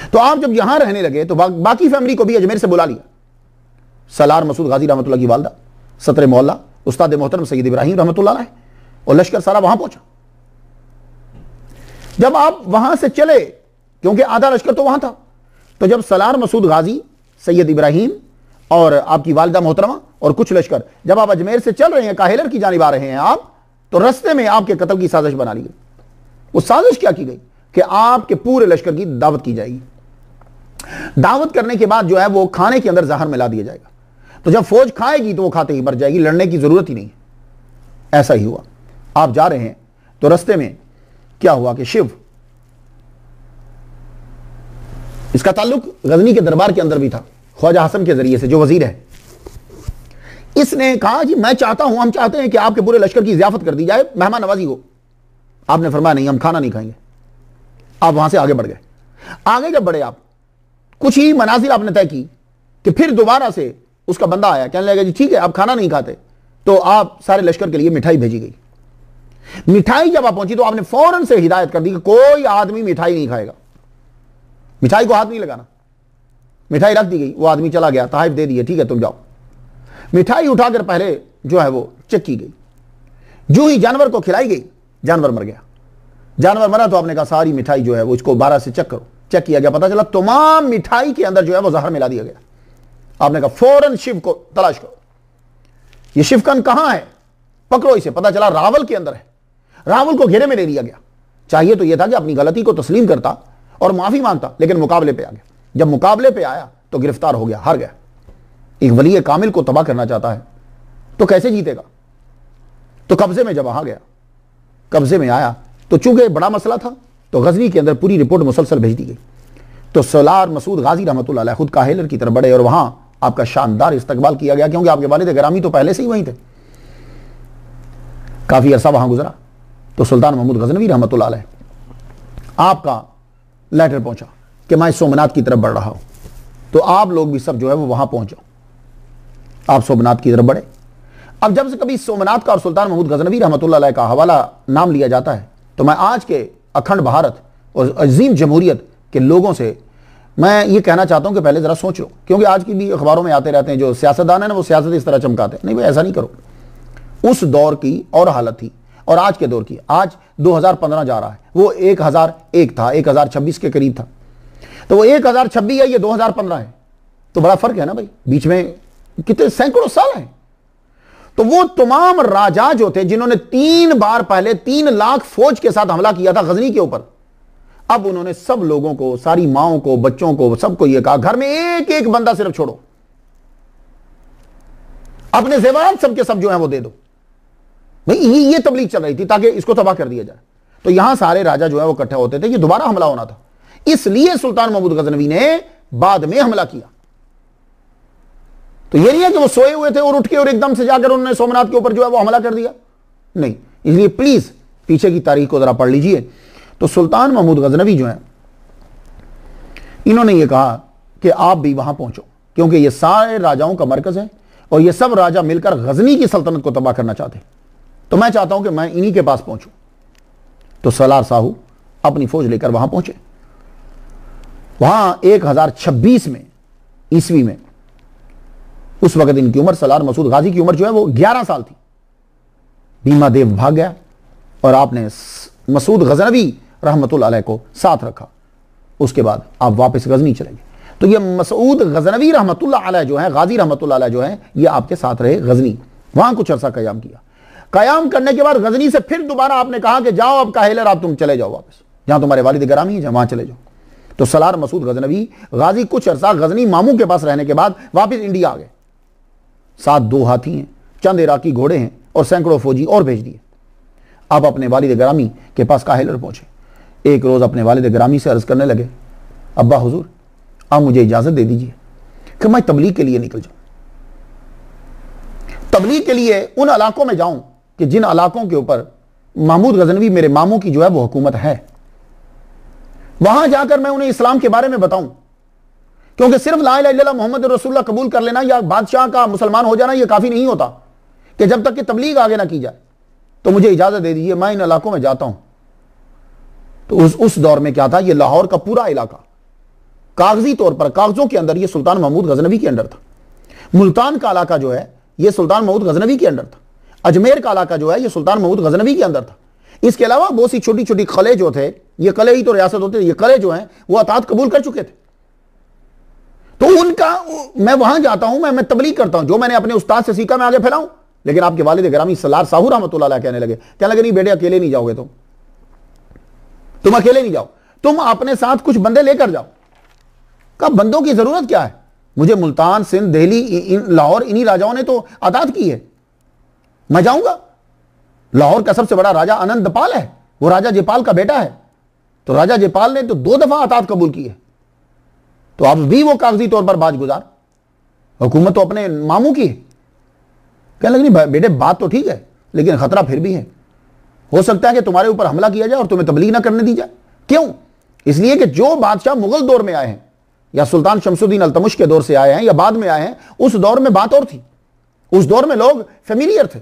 तो आप जब यहां रहने लगे तो बाकी फैमिली को भी अजमेर से बुला लिया। सलार मसूद गाजी रहमतुल्लाह की वालदा, सत्र मोहल्ला, उस्ताद मोहतरम सैयद इब्राहिम रहमतुल्लाह अलैह और लश्कर सारा वहां पहुंचा। जब आप वहां से चले, क्योंकि आधा लश्कर तो वहां था, तो जब सलार मसूद गाजी, सैयद इब्राहिम और आपकी वालिदा मोहतरमा और कुछ लश्कर, जब आप अजमेर से चल रहे हैं, काहेलर की जानिब आ रहे हैं आप, तो रस्ते में आपके कत्ल की साजिश बना ली गई। वो साजिश क्या की गई कि आपके पूरे लश्कर की दावत की जाएगी। दावत करने के बाद जो है वो खाने के अंदर जहर मिला दिया जाएगा, तो जब फौज खाएगी तो वो खाते ही मर जाएगी, लड़ने की जरूरत ही नहीं। ऐसा ही हुआ। आप जा रहे हैं तो रस्ते में क्या हुआ कि शिव, इसका ताल्लुक गजनी के दरबार के अंदर भी था, ख्वाजा हसन के जरिए से, जो वजीर है, इसने कहा कि मैं चाहता हूं, हम चाहते हैं कि आपके पूरे लश्कर की जियाफत कर दी जाए, मेहमान नवाजी हो। आपने फरमाया नहीं, हम खाना नहीं खाएंगे। आप वहां से आगे बढ़ गए। आगे जब बढ़े आप, कुछ ही मनाजिल आपने तय की कि फिर दोबारा से उसका बंदा आया, कहने लगा जी ठीक है आप खाना नहीं खाते, तो आप सारे लश्कर के लिए मिठाई भेजी गई। मिठाई जब आप पहुंची तो आपने फौरन से हिदायत कर दी कि कोई आदमी मिठाई नहीं खाएगा, मिठाई को हाथ नहीं लगाना। मिठाई रख दी गई, वो आदमी चला गया, तहफ़ दे दिए, ठीक है तुम जाओ। मिठाई उठाकर पहले जो है वो चेक की गई, जो ही जानवर को खिलाई गई, जानवर मर गया। जानवर मरा तो आपने कहा सारी मिठाई जो है वो इसको 12 से चेक करो। चेक किया गया, पता चला तमाम मिठाई के अंदर जो है वो जहर मिला दिया गया। आपने कहा फौरन शिव को तलाश करो, ये शिवकन कहां है, पकड़ो इसे। पता चला रावल के अंदर है। रावल को घेरे में ले लिया गया। चाहिए तो यह था कि अपनी गलती को तस्लीम करता और माफी मांगता, लेकिन मुकाबले पे आ गया। जब मुकाबले पे आया तो गिरफ्तार हो गया, हार गया। एक वली कामिल को तबाह करना चाहता है तो कैसे जीतेगा। तो कब्जे में जब आ गया, कब्जे में आया तो चूंकि बड़ा मसला था तो गजनी के अंदर पूरी रिपोर्ट मुसलसल भेज दी गई। तो सलार मसूद गाजी रहमतुल्लाह अलैह खुद काहेलर की तरफ बढ़े और वहां आपका शानदार इस्तकबाल किया गया, क्योंकि आपके वालिद गिरामी तो पहले से ही वहीं थे, काफी अरसा वहां गुजरा। तो सुल्तान महमूद गजनवी रहमतुल्लाह अलैह, आपका लेटर पहुंचा कि मैं सोमनाथ की तरफ बढ़ रहा हूं, तो आप लोग भी सब जो है वो वहां पहुंच जाओ। आप सोमनाथ की तरफ बढ़े। अब जब से कभी सोमनाथ का और सुल्तान महमूद गजनवी रहमतुल्लाह अलैह का हवाला नाम लिया जाता है, तो मैं आज के अखंड भारत और अजीम जमहूरियत के लोगों से मैं ये कहना चाहता हूं कि पहले जरा सोच लो, क्योंकि आज की भी अखबारों में आते रहते हैं जो सियासतदान है ना, वो सियासत इस तरह चमकाते हैं। नहीं भाई, ऐसा नहीं करो। उस दौर की और हालत थी और आज के दौर की, आज 2015 जा रहा है, वो 1001 था, 1026 के करीब था। तो वो 1026 है, ये 2015 है, तो बड़ा फर्क है ना भाई, बीच में कितने सैकड़ों साल हैं। तो वो तमाम राजा जो थे जिन्होंने 3 बार पहले 3 लाख फौज के साथ हमला किया था गजनी के ऊपर, अब उन्होंने सब लोगों को, सारी माओं को, बच्चों को, सबको ये कहा घर में एक एक बंदा सिर्फ छोड़ो, अपने जेवरात सबके सब जो है वो दे दो। भाई ये तबलीग चल रही थी ताकि इसको तबाह कर दिया जाए। तो यहां सारे राजा जो है वो इकट्ठे होते थे, ये दोबारा हमला होना था, इसलिए सुल्तान महमूद गजनवी ने बाद में हमला किया। तो ये नहीं है कि वो सोए हुए थे और उठ के और एकदम से जाकर उन्होंने सोमनाथ के ऊपर जो है वो हमला कर दिया, नहीं। इसलिए प्लीज पीछे की तारीख को जरा पढ़ लीजिए। तो सुल्तान महमूद गजनवी जो है, इन्होंने ये कहा कि आप भी वहां पहुंचो, क्योंकि ये सारे राजाओं का मरकज है और ये सब राजा मिलकर गजनी की सल्तनत को तबाह करना चाहते हैं। तो मैं चाहता हूं कि मैं इन्हीं के पास पहुंचूं। तो सलार साहू अपनी फौज लेकर वहां पहुंचे। वहां 1026 में ईस्वी में, उस वक्त इनकी उम्र, सलार मसूद गाजी की उम्र जो है वो 11 साल थी। भीमा देव भाग गया और आपने मसूद गजनवी रहमतुल्लाह अलैह को साथ रखा। उसके बाद आप वापस गजनी चले गए। तो ये मसूद गजनवी रहमतुल्लाह अलैह जो है, गाजी रहमतुल्लाह अलैह जो है, ये आपके साथ रहे गजनी। वहां कुछ अरसा कयाम किया। कयाम करने के बाद गजनी से फिर दोबारा आपने कहा कि जाओ अब काहेलर, आप तुम चले जाओ वापस, जहां तुम्हारे वालिद गिरामी है, वहां चले जाओ। तो सलार मसूद गजनवी गाजी कुछ अरसा गजनी मामू के पास रहने के बाद वापस इंडिया आ गए। साथ 2 हाथी हैं, चंद इराकी घोड़े हैं और सैकड़ों फौजी और भेज दिए। अब अपने वालिद गिरामी के पास काहेलर पहुंचे। एक रोज अपने वालिद गिरामी से अर्ज करने लगे, अब्बा हुजूर, आप मुझे इजाजत दे दीजिए कि मैं तबलीग के लिए निकल जाऊं, तबलीग के लिए उन इलाकों में जाऊं कि जिन इलाकों के ऊपर महमूद गजनवी मेरे मामू की जो है वो हुकूमत है। वहां जाकर मैं उन्हें इस्लाम के बारे में बताऊं, क्योंकि सिर्फ ला इलाहा इल्लल्लाह मोहम्मद रसूलुल्लाह कबूल कर लेना या बादशाह का मुसलमान हो जाना ये काफी नहीं होता, कि जब तक कि तबलीग आगे ना की जाए। तो मुझे इजाजत दे दीजिए, मैं इन इलाकों में जाता हूं। तो उस दौर में क्या था, ये लाहौर का पूरा इलाका कागजी तौर पर, कागजों के अंदर, ये सुल्तान महमूद गजनवी के अंडर था। मुल्तान का इलाका जो है ये सुल्तान महमूद गजनवी के अंडर था। अजमेर का इलाका जो है ये सुल्तान महमूद गजनवी के अंदर था। इसके अलावा बहुत सी छोटी छोटी कले जो थे, ये कले ही तो रियासत होते थे, ये कले जो हैं वो अतात कबूल कर चुके थे। तो उनका मैं वहां जाता हूं, मैं तबलीग करता हूं, जो मैंने अपने उस्ताद से सीखा मैं आगे फैलाऊं। लेकिन आपके वालिद गिरामी सलार साहू रहमतुल्लाह अलैह कहने लगे नहीं बेटे अकेले नहीं जाओगे, तुम अकेले नहीं जाओ, तुम अपने साथ कुछ बंदे लेकर जाओ। कहा बंदों की जरूरत क्या है, मुझे मुल्तान, सिंध, दिल्ली, लाहौर इन्हीं राजाओं ने तो अतात की है, मैं जाऊंगा। लाहौर का सबसे बड़ा राजा आनंदपाल है, वो राजा जयपाल का बेटा है, तो राजा जयपाल ने तो 2 दफा अतात कबूल की है, तो अब भी वो कागजी तौर पर बाजगुजार, हुकूमत तो अपने मामू की है। कहने लगे नहीं बेटे बात तो ठीक है, लेकिन खतरा फिर भी है, हो सकता है कि तुम्हारे ऊपर हमला किया जाए और तुम्हें तबलीग ना करने दी जाए। क्यों? इसलिए कि जो बादशाह मुगल दौर में आए हैं या सुल्तान शमसुद्दीन अल्तमुश के दौर से आए हैं या बाद में आए हैं, उस दौर में बात और थी, उस दौर में लोग फेमिलियर थे,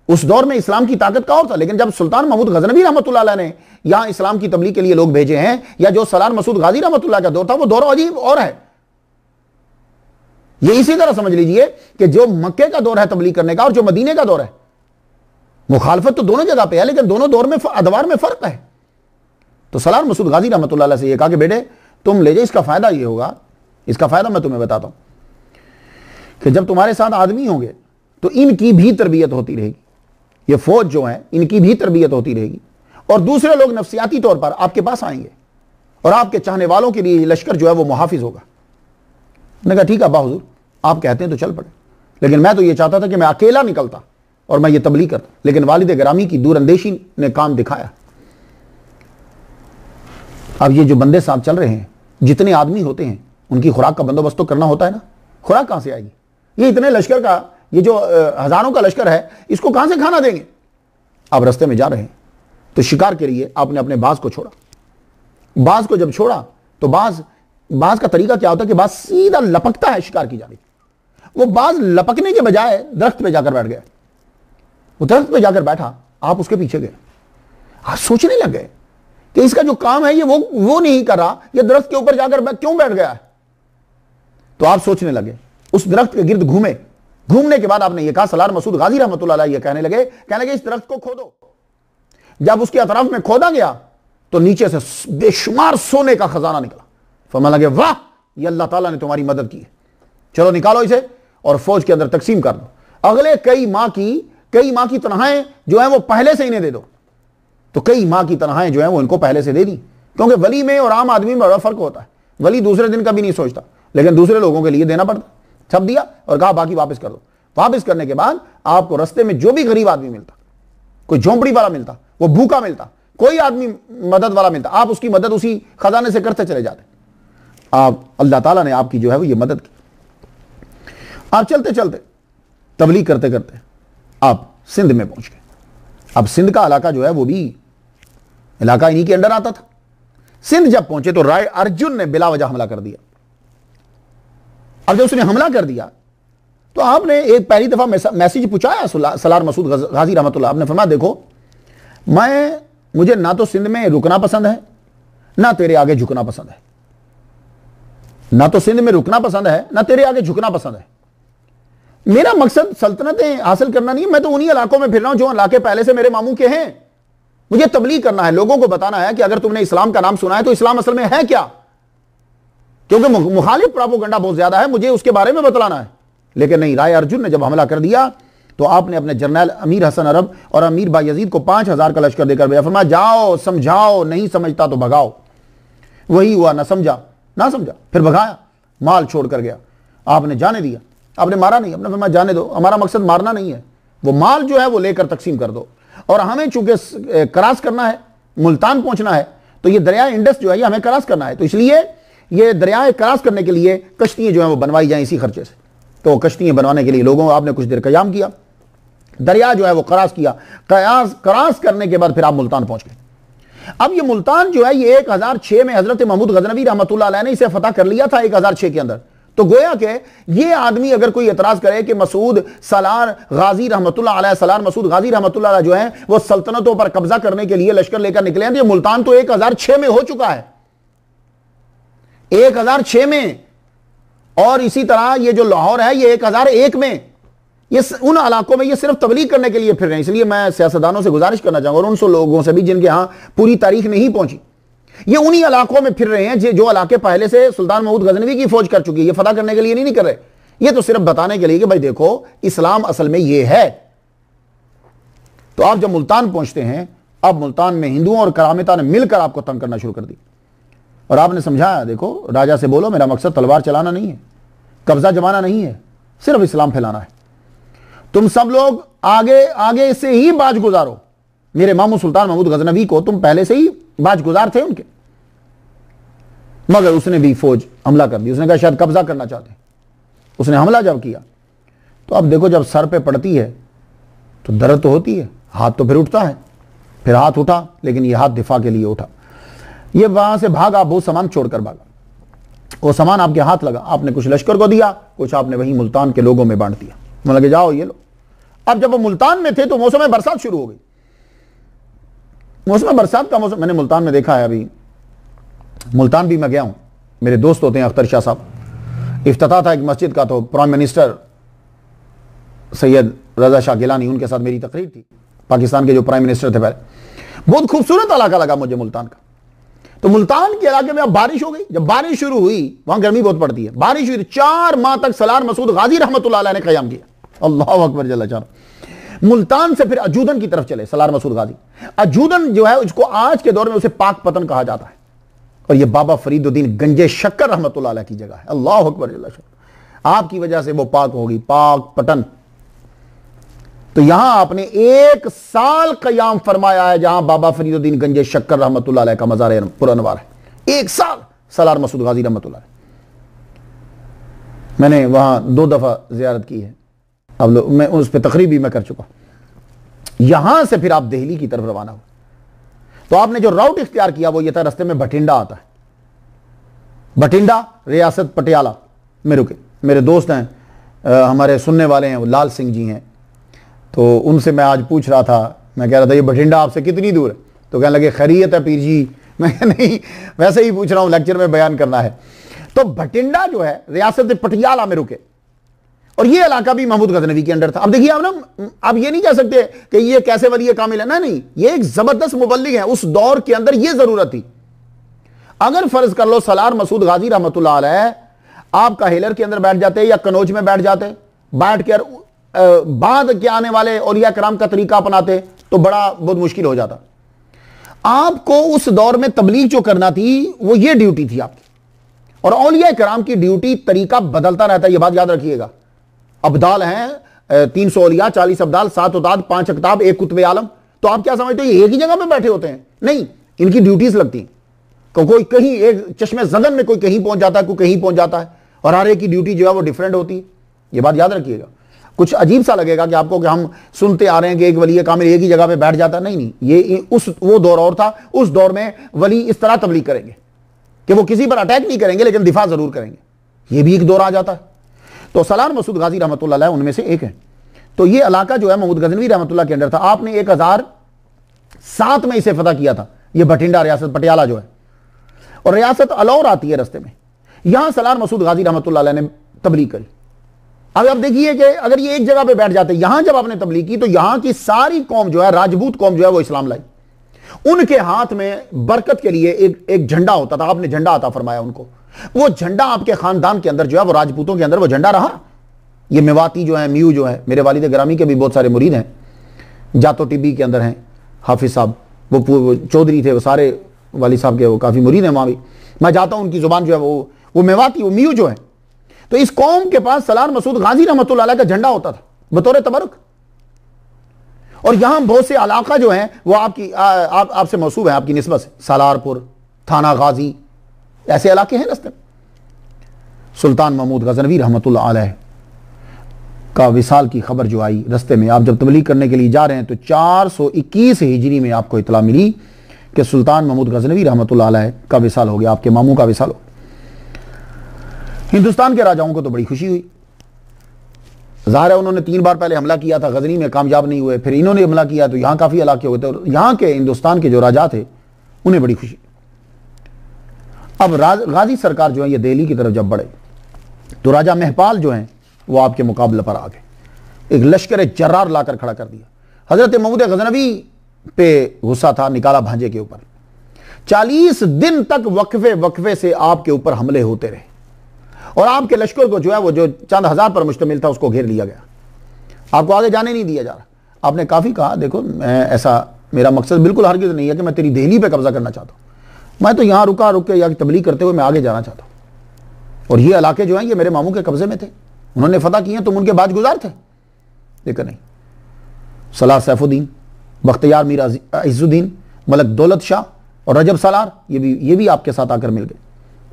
उस दौर में इस्लाम की ताकत का और था। लेकिन जब सुल्तान महमूद गजनवी रहमतुल्लाह अलैह ने यहां इस्लाम की तबलीग के लिए लोग भेजे हैं, या जो सलार मसूद गाजी रहमतुल्लाह का दौर था, वो दौर अजीब और है। ये इसी तरह समझ लीजिए कि जो मक्के का दौर है तबलीग करने का और जो मदीने का दौर है, मुखालफत तो दोनों जगह पे है, लेकिन दोनों दौर में अदवार में फर्क है। तो सलार मसूद गाजी रहमतुल्लाह अलैह से ये कहा कि बेटे तुम ले जाओ, इसका फायदा ये होगा, इसका फायदा मैं तुम्हें बताता हूं कि जब तुम्हारे साथ आदमी होंगे तो इनकी भी तरबियत होती रहेगी, ये फौज जो है इनकी भी तरबियत होती रहेगी, और दूसरे लोग नफ्सियाती तौर पर आपके पास आएंगे और आपके चाहने वालों के लिए लश्कर जो है वो मुहाफिज होगा। मैंने कहा ठीक है अब्बा हुजूर, आप कहते हैं तो चल पड़े, लेकिन मैं तो ये चाहता था कि मैं अकेला निकलता और मैं ये तबलीग करता, लेकिन वालिद गिरामी की दूरअंदेशी ने काम दिखाया। अब ये जो बंदे साथ चल रहे हैं, जितने आदमी होते हैं उनकी खुराक का बंदोबस्त तो करना होता है ना, खुराक कहां से आएगी? ये इतने लश्कर का, ये जो हजारों का लश्कर है, इसको कहां से खाना देंगे? आप रास्ते में जा रहे हैं तो शिकार के लिए आपने अपने बाज को छोड़ा, बाज को जब छोड़ा तो बाज का तरीका क्या होता है कि बाज सीधा लपकता है शिकार की जानिब, वो बाज लपकने के बजाय दरख्त पे जाकर बैठ गया, वो दरख्त पे जाकर बैठा, आप उसके पीछे गए, आप सोचने लग गए कि इसका जो काम है ये वो नहीं कर रहा, ये दरख्त के ऊपर जाकर क्यों बैठ गया है? तो आप सोचने लगे, उस दरख्त के गिर्द घूमे, घूमने के बाद आपने ये कहा, सलार मसूद गाजी रहमतुल्लाह अलैह ये कहने लगे इस दरख्त को खोदो। जब उसके अतराफ में खोदा गया तो नीचे से बेशुमार सोने का खजाना निकला। फरमाने लगे वाह, ये अल्लाह ताला ने तुम्हारी मदद की है, चलो निकालो इसे और फौज के अंदर तकसीम कर दो, अगले कई माह की तनख्वाहें जो है वो पहले से इन्हें दे दो। तो कई माह की तनख्वाहें जो है वो इनको पहले से दे दी, क्योंकि वली में और आम आदमी में बड़ा फर्क होता है। वली दूसरे दिन का भी नहीं सोचता, लेकिन दूसरे लोगों के लिए देना पड़ता। सब दिया और कहा बाकी वापस कर दो। वापस करने के बाद आपको रास्ते में जो भी गरीब आदमी मिलता, कोई झोंपड़ी वाला मिलता, वो भूखा मिलता, कोई आदमी मदद वाला मिलता, आप उसकी मदद उसी खजाने से करते चले जाते। आप अल्लाह ताला ने आपकी जो है वो ये मदद की। आप चलते चलते तबलीग करते करते आप सिंध में पहुंच गए। अब सिंध का इलाका जो है वो भी इलाका इन्हीं के अंडर आता था। सिंध जब पहुंचे तो राय अर्जुन ने बिला वजह हमला कर दिया। अब जब उसने हमला कर दिया तो आपने एक पहली दफा मैसेज पूछाया सलार मसूद गाजी रहमतुल्लाह, आपने फरमाया देखो मुझे ना तो सिंध में रुकना पसंद है, ना तेरे आगे झुकना पसंद है, ना तो सिंध में रुकना पसंद है, ना तेरे आगे झुकना पसंद है। मेरा मकसद सल्तनतें हासिल करना नहीं है, मैं तो उन्हीं इलाकों में फिर रहा हूं जो इलाके पहले से मेरे मामू के हैं। मुझे तबलीग करना है, लोगों को बताना है कि अगर तुमने इस्लाम का नाम सुना है तो इस्लाम असल में है क्या, क्योंकि मुखालिफ प्रोपेगेंडा बहुत ज्यादा है, मुझे उसके बारे में बतलाना है। लेकिन नहीं, राय अर्जुन ने जब हमला कर दिया तो आपने अपने जर्नैल अमीर हसन अरब और अमीर बायजीद को 5000 का लश्कर देकर भेजा। फरमाया जाओ समझाओ, नहीं समझता तो भगाओ। वही हुआ, ना समझा फिर भगाया, माल छोड़ कर गया। आपने जाने दिया, आपने मारा नहीं, आपने फरमाया जाने दो, हमारा मकसद मारना नहीं है, वो माल जो है वो लेकर तकसीम कर दो। और हमें चूंकि क्रॉस करना है, मुल्तान पहुंचना है, तो ये दरिया इंडस जो है ये हमें क्रॉस करना है, तो इसलिए ये दरिया क्रॉस करने के लिए कश्तियां जो है वो बनवाई जाए इसी खर्चे से। तो कश्तियां बनवाने के लिए लोगों आपने कुछ देर कयाम किया, दरिया जो है वो क्रॉस किया, क्रॉस करने के बाद फिर आप मुल्तान पहुंच गए। अब ये मुल्तान जो है ये 1006 में हजरत महमूद गजनवी रहमतुल्लाह अलैह ने इसे फतह कर लिया था 1006 के अंदर। तो गोया के ये आदमी अगर कोई एतराज करे कि मसूद सलार गाजी रहमतुल्लाह अलैह, सलार मसूद गाजी रहमतुल्लाह अलैह जो है वो सल्तनतों पर कब्जा करने के लिए लश्कर लेकर निकले हैं, तो ये मुल्तान तो 1006 में हो चुका है, 1006 में। और इसी तरह ये जो लाहौर है ये 1001 में, उन इलाकों में ये सिर्फ तबलीग करने के लिए फिर रहे हैं। इसलिए मैं सियासतदानों से गुजारिश करना चाहूंगा और उन सौ लोगों से भी जिनके यहां पूरी तारीख नहीं पहुंची, ये उन्हीं इलाकों में फिर रहे हैं जो इलाके पहले से सुल्तान महमूद गजनवी की फौज कर चुकी है। ये फतह करने के लिए नहीं कर रहे, ये तो सिर्फ बताने के लिए कि भाई देखो इस्लाम असल में ये है। तो आप जब मुल्तान पहुंचते हैं, अब मुल्तान में हिंदुओं और करामिता ने मिलकर आपको तंग करना शुरू कर दी और आपने समझाया देखो राजा से बोलो मेरा मकसद तलवार चलाना नहीं है, कब्जा जमाना नहीं है, सिर्फ इस्लाम फैलाना है। तुम सब लोग आगे आगे से ही बाज गुजारो। मेरे मामू सुल्तान महमूद गजनवी को तुम पहले से ही बाज गुजार थे उनके, मगर उसने भी फौज हमला कर दी। उसने कहा शायद कब्जा करना चाहते, उसने हमला जब किया तो अब देखो जब सर पे पड़ती है तो दर्द तो होती है, हाथ तो फिर उठता है। फिर हाथ उठा, लेकिन ये हाथ दिफा के लिए उठा। ये वहां से भागा, बहुत सामान छोड़कर भागा। वो सामान आपके हाथ लगा, आपने कुछ लश्कर को दिया, कुछ आपने वहीं मुल्तान के लोगों में बांट दिया। मतलब लगे जाओ ये लो। अब जब वो मुल्तान में थे तो मौसम बरसात शुरू हो गई। मौसम बरसात का मौसम मैंने मुल्तान में देखा है। अभी मुल्तान भी मैं गया हूं, मेरे दोस्त होते हैं अख्तर शाह साहब। इफ्तिताह था एक मस्जिद का, तो प्राइम मिनिस्टर सैयद रजा शाह गिलानी, उनके साथ मेरी तकरीर थी, पाकिस्तान के जो प्राइम मिनिस्टर थे पहले। बहुत खूबसूरत इलाका लगा मुझे मुल्तान का। तो मुल्तान के इलाके में अब बारिश हो गई। जब बारिश शुरू हुई, वहां गर्मी बहुत पड़ती है, बारिश हुई तो 4 माह तक सलार मसूद गाजी रहमतुल्लाह अलैह ने क़याम किया। अल्लाह अकबर जल्ला शाह। मुल्तान से फिर अजूदन की तरफ चले सलार मसूद गाजी। अजूदन जो है उसको आज के दौर में उसे पाक पतन कहा जाता है, और यह बाबा फरीदुद्दीन गंजे शक्कर रहमतुल्लाह अलैह की जगह है। अल्लाह अकबर जल्ला शाह। आपकी वजह से वो पाक होगी, पाक पतन। तो यहां आपने 1 साल क़याम फरमाया है, जहां बाबा फरीदुद्दीन गंजे शक्कर रहमतुल्लाह अलैह का मज़ार पुरअनवार है। 1 साल सलार मसूद गाजी रहमतुल्लाह। मैंने वहां 2 दफा ज़ियारत की है। अब मैं उस पर तकरीब भी मैं कर चुका। यहां से फिर आप दिल्ली की तरफ रवाना हो, तो आपने जो राउट इख्तियार किया वो ये था, रास्ते में भटिंडा आता है। भटिंडा रियासत पटियाला में रुके। मेरे दोस्त हैं, हमारे सुनने वाले हैं, वो लाल सिंह जी हैं। तो उनसे मैं आज पूछ रहा था, मैं कह रहा था ये भटिंडा आपसे कितनी दूर है? तो कहने लगे खैरियत है पीर जी। मैं नहीं, वैसे ही पूछ रहा हूं, लेक्चर में बयान करना है। तो भटिंडा जो है रियासत पटियाला में रुके, और ये इलाका भी महमूद गजनवी के अंडर था। अब देखिए आप ना, आप ये नहीं कह सकते कि ये कैसे वली कामिल है ना, नहीं, ये एक जबरदस्त मुबल्लिग है। उस दौर के अंदर ये जरूरत थी। अगर फर्ज कर लो सलार मसूद गाजी रहमतुल्लाह अलैह आपका हेलर के अंदर बैठ जाते या कनौज में बैठ जाते, बैठ कर बाद के आने वाले औलिया कराम का तरीका अपनाते, तो बहुत मुश्किल हो जाता। आपको उस दौर में तबलीग जो करना थी वो ये ड्यूटी थी आपकी। और औलिया कराम की ड्यूटी तरीका बदलता रहता है, ये बात याद रखिएगा। अब्दाल हैं 300 औलिया, 40 अब्दाल, 7 उताद, 5 अक्ताब, 1 कुतुब आलम। तो आप क्या समझते हो ये एक ही जगह पे बैठे होते हैं? नहीं, इनकी ड्यूटीज लगती हैं। कोई कहीं एक चश्मे ज़दन में कोई कहीं पहुंच जाता है, कोई कहीं पहुंच जाता है, और हर एक की ड्यूटी जो है वो डिफरेंट होती है। ये बात याद रखिएगा। कुछ अजीब सा लगेगा कि आपको कि हम सुनते आ रहे हैं कि एक वली कामिल एक ही जगह पे बैठ जाता है। नहीं, ये वो दौर और था। उस दौर में वली इस तरह तबलीग करेंगे कि वो किसी पर अटैक नहीं करेंगे, लेकिन दिफा जरूर करेंगे। ये भी एक दौर आ जाता है। तो सलार मसूद गाजी रहमतुल्लाह अलैह उनमें से एक है। तो ये इलाका जो है महमूद गजनवी रहमतुल्लाह के अंडर था। आपने 1007 में इसे फतह किया था। ये भटिंडा रियासत पटियाला जो है, और रियासत अलौर आती है रस्ते में। यहां सलार मसूद गाजी रहमतुल्लाह अलैह ने तबलीग करी। अब आप देखिए कि अगर ये एक जगह पे बैठ जाते, यहां जब आपने तबलीग की तो यहां की सारी कौम जो है, राजपूत कौम जो है, वो इस्लाम लाई। उनके हाथ में बरकत के लिए एक झंडा होता था। आपने झंडा अता फरमाया उनको। वो झंडा आपके खानदान के अंदर जो है, वो राजपूतों के अंदर वो झंडा रहा। ये मेवाती जो है, म्यू जो है, मेरे वालिद ग्रामी के भी बहुत सारे मुरीद हैं। जातो टिब्बी के अंदर हैं हाफिज साहब, वो चौधरी थे, वो सारे वाली साहब के वो काफ़ी मुरीद हैं वहाँ भी। मैं जाता हूँ, उनकी जुबान जो है वो मेवाती, वो म्यू जो है। तो इस कौम के पास सलार मसूद गाजी रहमतुल्लाह अलैह का झंडा होता था बतौर तबरुक। और यहां बहुत से इलाका जो है वो आपसे मौसूब है, आपकी निस्बत से। सालारपुर, थाना गाजी, ऐसे इलाके हैं रस्ते में। सुल्तान महमूद गजनवी रहमतुल्लाह अलैह का विसाल की खबर जो आई रस्ते में, आप जब तबलीग करने के लिए जा रहे हैं तो 421 हिजरी में आपको इतला मिली कि सुल्तान महमूद गजनवी रहमतुल्लाह अलैह का विसाल हो गया, आपके मामू का विसाल हो। हिंदुस्तान के राजाओं को तो बड़ी खुशी हुई। ज़ाहिर है उन्होंने 3 बार पहले हमला किया था, गजनी में कामयाब नहीं हुए, फिर इन्होंने हमला किया तो यहाँ काफ़ी इलाके हो गए थे। यहाँ के हिंदुस्तान के जो राजा थे उन्हें बड़ी खुशी। अब गाजी सरकार जो है ये दिल्ली की तरफ जब बढ़े तो राजा महपाल जो हैं वो आपके मुकाबले पर आ गए। एक लश्कर जर्रार लाकर खड़ा कर दिया। हजरत महमूद गजनवी पे गुस्सा था, निकाला भांजे के ऊपर। 40 दिन तक वक्फे वक्फे से आपके ऊपर हमले होते रहे और आपके लश्कर को जो है वो जो चंद हजार पर मुश्तमिल था उसको घेर लिया गया, आपको आगे जाने नहीं दिया जा रहा। आपने काफी कहा, देखो मैं ऐसा, मेरा मकसद बिल्कुल हरगिज़ नहीं है कि मैं तेरी दहली पे कब्जा करना चाहता हूं, मैं तो यहां रुक के या तबलीग करते हुए मैं आगे जाना चाहता हूं। और ये इलाके जो हैं ये मेरे मामू के कब्जे में थे, उन्होंने फतह किए, तुम उनके बाजगुजार थे। लेकिन नहीं, सलार सैफुद्दीन, बख्तियार मीर इज़्ज़ुद्दीन, मलक दौलत शाह और रजब सालार ये भी आपके साथ आकर मिल गए।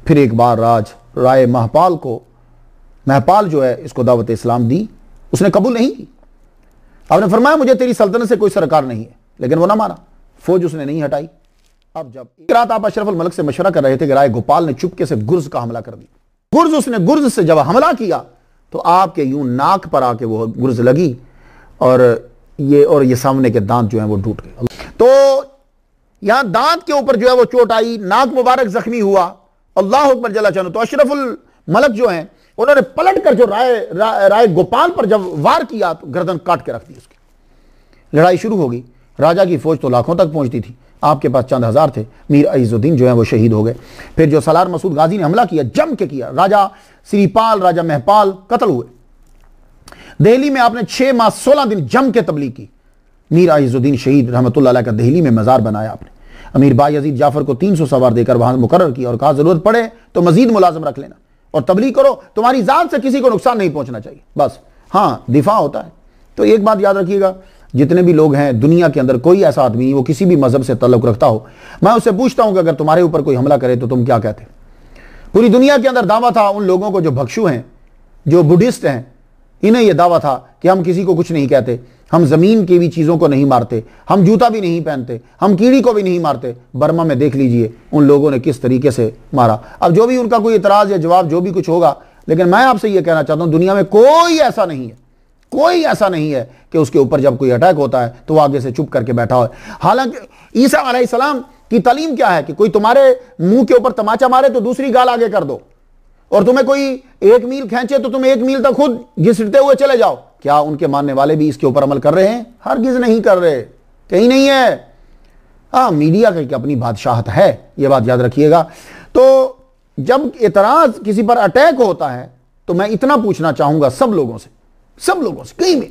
फिर एक बार राय महपाल जो है इसको दावत इस्लाम दी, उसने कबूल नहीं की। आपने फरमाया मुझे तेरी सल्तनत से कोई सरोकार नहीं है, लेकिन वो ना माना, फौज उसने नहीं हटाई। अब जब एक रात आप अशरफ अल मलक से मशवरा कर रहे थे कि राय गोपाल ने चुपके से गुर्ज का हमला कर दिया, उसने गुर्ज से जब हमला किया तो आपके यूं नाक पर आके वो गुर्ज लगी और ये सामने के दांत जो है वो टूट गए। तो यहां दांत के ऊपर जो है वो चोट आई, नाक मुबारक जख्मी हुआ। अल्लाह अकबर जल्ला शान। तो अशरफुल मलक जो हैं उन्होंने पलट कर जो राय गोपाल पर जब वार किया तो गर्दन काट के रख दी उसकी। लड़ाई शुरू हो गई। राजा की फौज तो लाखों तक पहुंचती थी, आपके पास चंद हजार थे। मीर इज़्ज़ुद्दीन जो है वो शहीद हो गए। फिर जो सलार मसूद गाजी ने हमला किया, जम के किया, राजा श्रीपाल, राजा महपाल कत्ल हुए। दिल्ली में आपने 6 माह 16 दिन जम के तबलीग की। मीर इज़्ज़ुद्दीन शहीद रहमतुल्लाह अलैह का दिल्ली में मज़ार बनाया आपने। अमीर बायज़ीद जाफर को 300 सवार देकर वहां मुकर्रर किया और कहा जरूरत पड़े तो मजीद मुलाजिम रख लेना और तबलीग करो, तुम्हारी जात से किसी को नुकसान नहीं पहुंचना चाहिए, बस हाँ दिफा होता है। तो एक बात याद रखिएगा, जितने भी लोग हैं दुनिया के अंदर, कोई ऐसा आदमी वो किसी भी मजहब से ताल्लुक रखता हो, मैं उससे पूछता हूं कि अगर तुम्हारे ऊपर कोई हमला करे तो तुम क्या कहते? पूरी दुनिया के अंदर दावा था उन लोगों को जो भक्षु हैं, जो बुद्धिस्ट हैं, इन्हें यह दावा था कि हम किसी को कुछ नहीं कहते, हम जमीन की भी चीजों को नहीं मारते, हम जूता भी नहीं पहनते, हम कीड़ी को भी नहीं मारते। बर्मा में देख लीजिए उन लोगों ने किस तरीके से मारा। अब जो भी उनका कोई इतराज या जवाब जो भी कुछ होगा, लेकिन मैं आपसे यह कहना चाहता हूं दुनिया में कोई ऐसा नहीं है, कोई ऐसा नहीं है कि उसके ऊपर जब कोई अटैक होता है तो वो आगे से चुप करके बैठा हो। हालांकि ईसा अलैहिस्सलाम की तालीम क्या है कि कोई तुम्हारे मुंह के ऊपर तमाचा मारे तो दूसरी गाल आगे कर दो, और तुम्हें कोई 1 मील खींचे तो तुम 1 मील तक खुद घिसटते हुए चले जाओ। क्या उनके मानने वाले भी इसके ऊपर अमल कर रहे हैं? हरगिज़ नहीं कर रहे, कहीं नहीं है। हाँ, मीडिया की अपनी बादशाहत है, यह बात याद रखिएगा। तो जब इतराज किसी पर अटैक होता है तो मैं इतना पूछना चाहूंगा सब लोगों से कहीं में,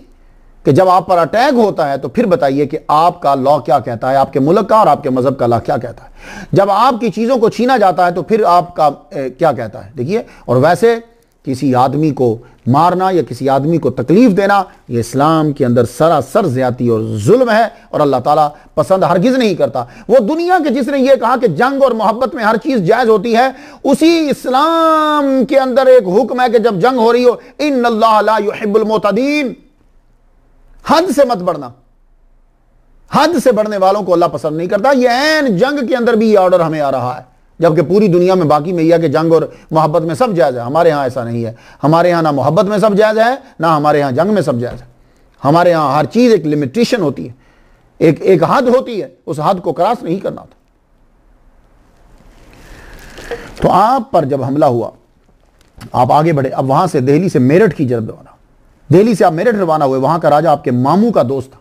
कि जब आप पर अटैक होता है तो फिर बताइए कि आपका लॉ क्या कहता है, आपके मुल्क का और आपके मजहब का लॉ क्या कहता है। जब आपकी चीजों को छीना जाता है तो फिर आपका क्या कहता है, देखिए। और वैसे किसी आदमी को मारना या किसी आदमी को तकलीफ देना यह इस्लाम के अंदर सरासर ज्यादती और जुल्म है, और अल्लाह ताला पसंद हरगिज नहीं करता। वो दुनिया के जिसने यह कहा कि जंग और मोहब्बत में हर चीज जायज होती है, उसी इस्लाम के अंदर एक हुक्म है कि जब जंग हो रही हो, इन्नल्लाह ला युहिब्बुल मुअतदीन, हद से मत बढ़ना, हद से बढ़ने वालों को अल्लाह पसंद नहीं करता। ये ऐन जंग के अंदर भी ये ऑर्डर हमें आ रहा है, जबकि पूरी दुनिया में बाकी में यह कि जंग और मोहब्बत में सब जायज है। हमारे यहां ऐसा नहीं है। हमारे यहां ना मोहब्बत में सब जायज है, ना हमारे यहां जंग में सब जायज है। हमारे यहां हर चीज एक लिमिटेशन होती है, एक हद होती है, उस हद को क्रॉस नहीं करना होता। तो आप पर जब हमला हुआ, आप आगे बढ़े। अब वहां से दिल्ली से मेरठ की जब रवाना, दिल्ली से आप मेरठ रवाना हुए, वहां का राजा आपके मामू का दोस्त था,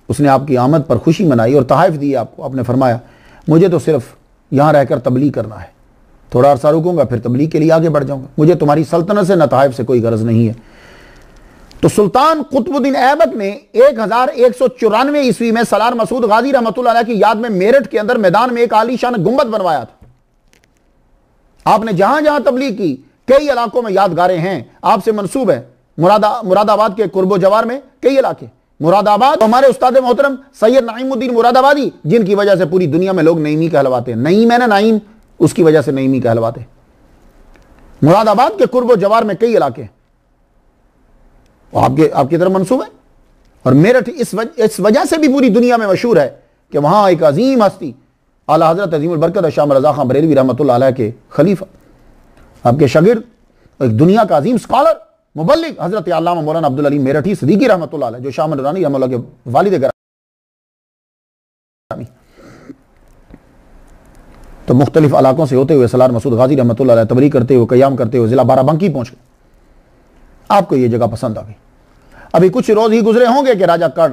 उसने आपकी आमद पर खुशी मनाई और तहाइफ दी आपको। आपने फरमाया मुझे तो सिर्फ यहां रहकर तबलीग करना है, थोड़ा अरसा रुकूंगा फिर तबलीग के लिए आगे बढ़ जाऊंगा, मुझे तुम्हारी सल्तनत से न तहाइफ से कोई गरज नहीं है। तो सुल्तान कुतुबुद्दीन ऐबक ने 1194 ईस्वी में सलार मसूद गाजी रहमतुल्लाह अलैह की याद में मेरठ के अंदर मैदान में एक आलीशान गुंबद बनवाया था। आपने जहां जहां तबलीग की, कई इलाकों में यादगारें हैं, आपसे मंसूब है। मुरादाबाद के कुर्बो जवार में कई इलाके, मुरादाबाद, हमारे उस्ताद मोहतरम सैयद नईमुद्दीन मुरादाबादी, जिनकी वजह से पूरी दुनिया में लोग नईमी कहलवाते हैं। नईम है ना, नईम, उसकी वजह से नईमी कहलवाते। मुरादाबाद के कुर्बो जवार में कई इलाके आपकी तरफ मंसूब है। और मेरठ इस वजह से भी पूरी दुनिया में मशहूर है कि वहां एक अजीम हस्ती आला हजरत अजीमुल बरकत शाह रज़ा खान बरेलवी रहमतुल्लाह अलैह के खलीफा, आपके शागिर्द, एक दुनिया का अजीम स्कॉलर मुबल्लिग हजरत अल्लामा मौलाना अब्दुल अली मेरठी सिद्दीकी रहमतुल्लाह अलैह, जो शाह नूरानी रहमतुल्लाह के वालिद गिरामी। तो मुख्तलिफ इलाकों से होते हुए सलार मसूद गाजी रहमतुल्लाह अलैह तबलीग करते हुए, क़याम करते हुए जिला बाराबंकी पहुंच गए। आपको ये जगह पसंद आ गई। अभी कुछ रोज ही गुजरे होंगे कि राजा कड़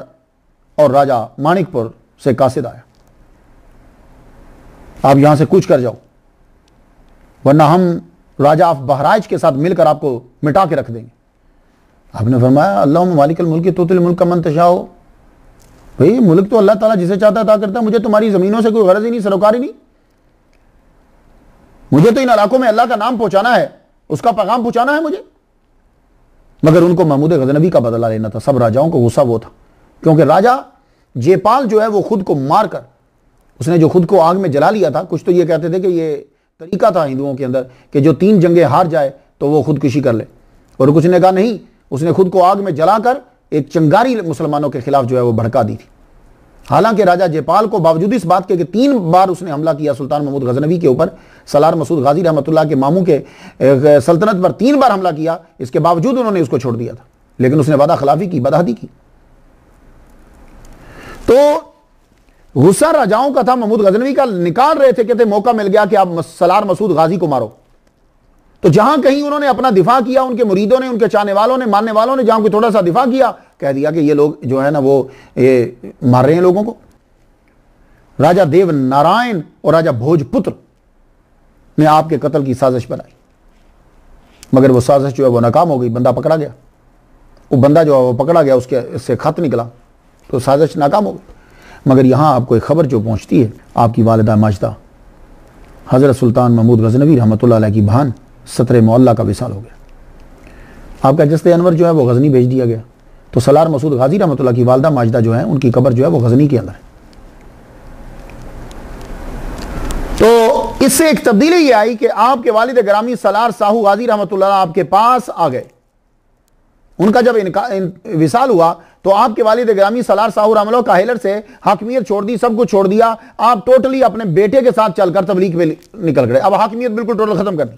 और राजा मानिकपुर से कासिद आया, आप यहां से कूच कर जाओ वरना हम राजा ऑफ बहराइच के साथ मिलकर आपको मिटा के रख देंगे। आपने फरमाया अल्लाह मालिकल मुल्क तुतिल मुल्क मन तशाओ, भाई मुल्क तो अल्लाह ताला जिसे चाहता अता करता है, मुझे तुम्हारी जमीनों से कोई गरज ही नहीं, सरोकारी नहीं, मुझे तो इन इलाकों में अल्लाह का नाम पहुंचाना है, उसका पैगाम पहुंचाना है मुझे। मगर उनको महमूद गजनवी का बदला लेना था। सब राजाओं को गुस्सा वो था, क्योंकि राजा जयपाल जो है वो खुद को मारकर, उसने जो खुद को आग में जला लिया था। कुछ तो ये कहते थे कि ये तरीका था हिंदुओं के अंदर कि जो 3 जंगें हार जाए तो वो खुदकुशी कर ले, और कुछ ने कहा नहीं, उसने खुद को आग में जलाकर एक चंगारी मुसलमानों के खिलाफ जो है वो भड़का दी थी। हालांकि राजा जयपाल को बावजूद इस बात के कि 3 बार उसने हमला किया सुल्तान महमूद गजनवी के ऊपर, सलार मसूद गाजी रहमतुल्लाह के मामू के सल्तनत पर 3 बार हमला किया, इसके बावजूद उन्होंने उसको छोड़ दिया था, लेकिन उसने वादा खिलाफी की, बदहदी की। तो गुस्सा राजाओं का था, महमूद गजनवी का निकाल रहे थे, कहते मौका मिल गया कि आप सलार मसूद गाजी को मारो। तो जहां कहीं उन्होंने अपना दिफा किया, उनके मुरीदों ने, उनके चाहने वालों ने, मानने वालों ने जहां कोई थोड़ा सा दिफा किया, कह दिया कि ये लोग जो है ना वो ये मार रहे हैं लोगों को। राजा देव नारायण और राजा भोजपुत्र ने आपके कत्ल की साजिश बनाई, मगर वो साजिश जो है वो नाकाम हो गई, बंदा पकड़ा गया। वो बंदा जो है वो पकड़ा गया, उससे खत निकला, तो साजिश नाकाम हो गई। मगर यहां आपको एक खबर जो पहुंचती है, आपकी वालिदा माजिदा हजरत सुल्तान महमूद गजनवी रहमतुल्लाह अलैह की बहन सतरे मोहल्ला का विसाल हो गया। आपका जस्ते अनवर जो है वो गजनी भेज दिया गया। तो सलार मसूद गाजी रहमतुल्लाह की वालिदा माजिदा जो है, उनकी कब्र जो है वो गजनी के अंदर है। तो इससे एक तब्दीली ये आई कि आपके वालिद ग्रामी सलार साहू गाजी रहमतुल्लाह आपके पास आ गए। उनका जब विसाल हुआ तो आपके वालिद ग्रामी सलार साहू रहमतुल्लाह काहिलर से हाकिमियत छोड़ दी, सब कुछ छोड़ दिया, आप टोटली अपने बेटे के साथ चलकर तबलीग पे निकल गए। अब हाकिमियत बिल्कुल टोटल खत्म कर दी।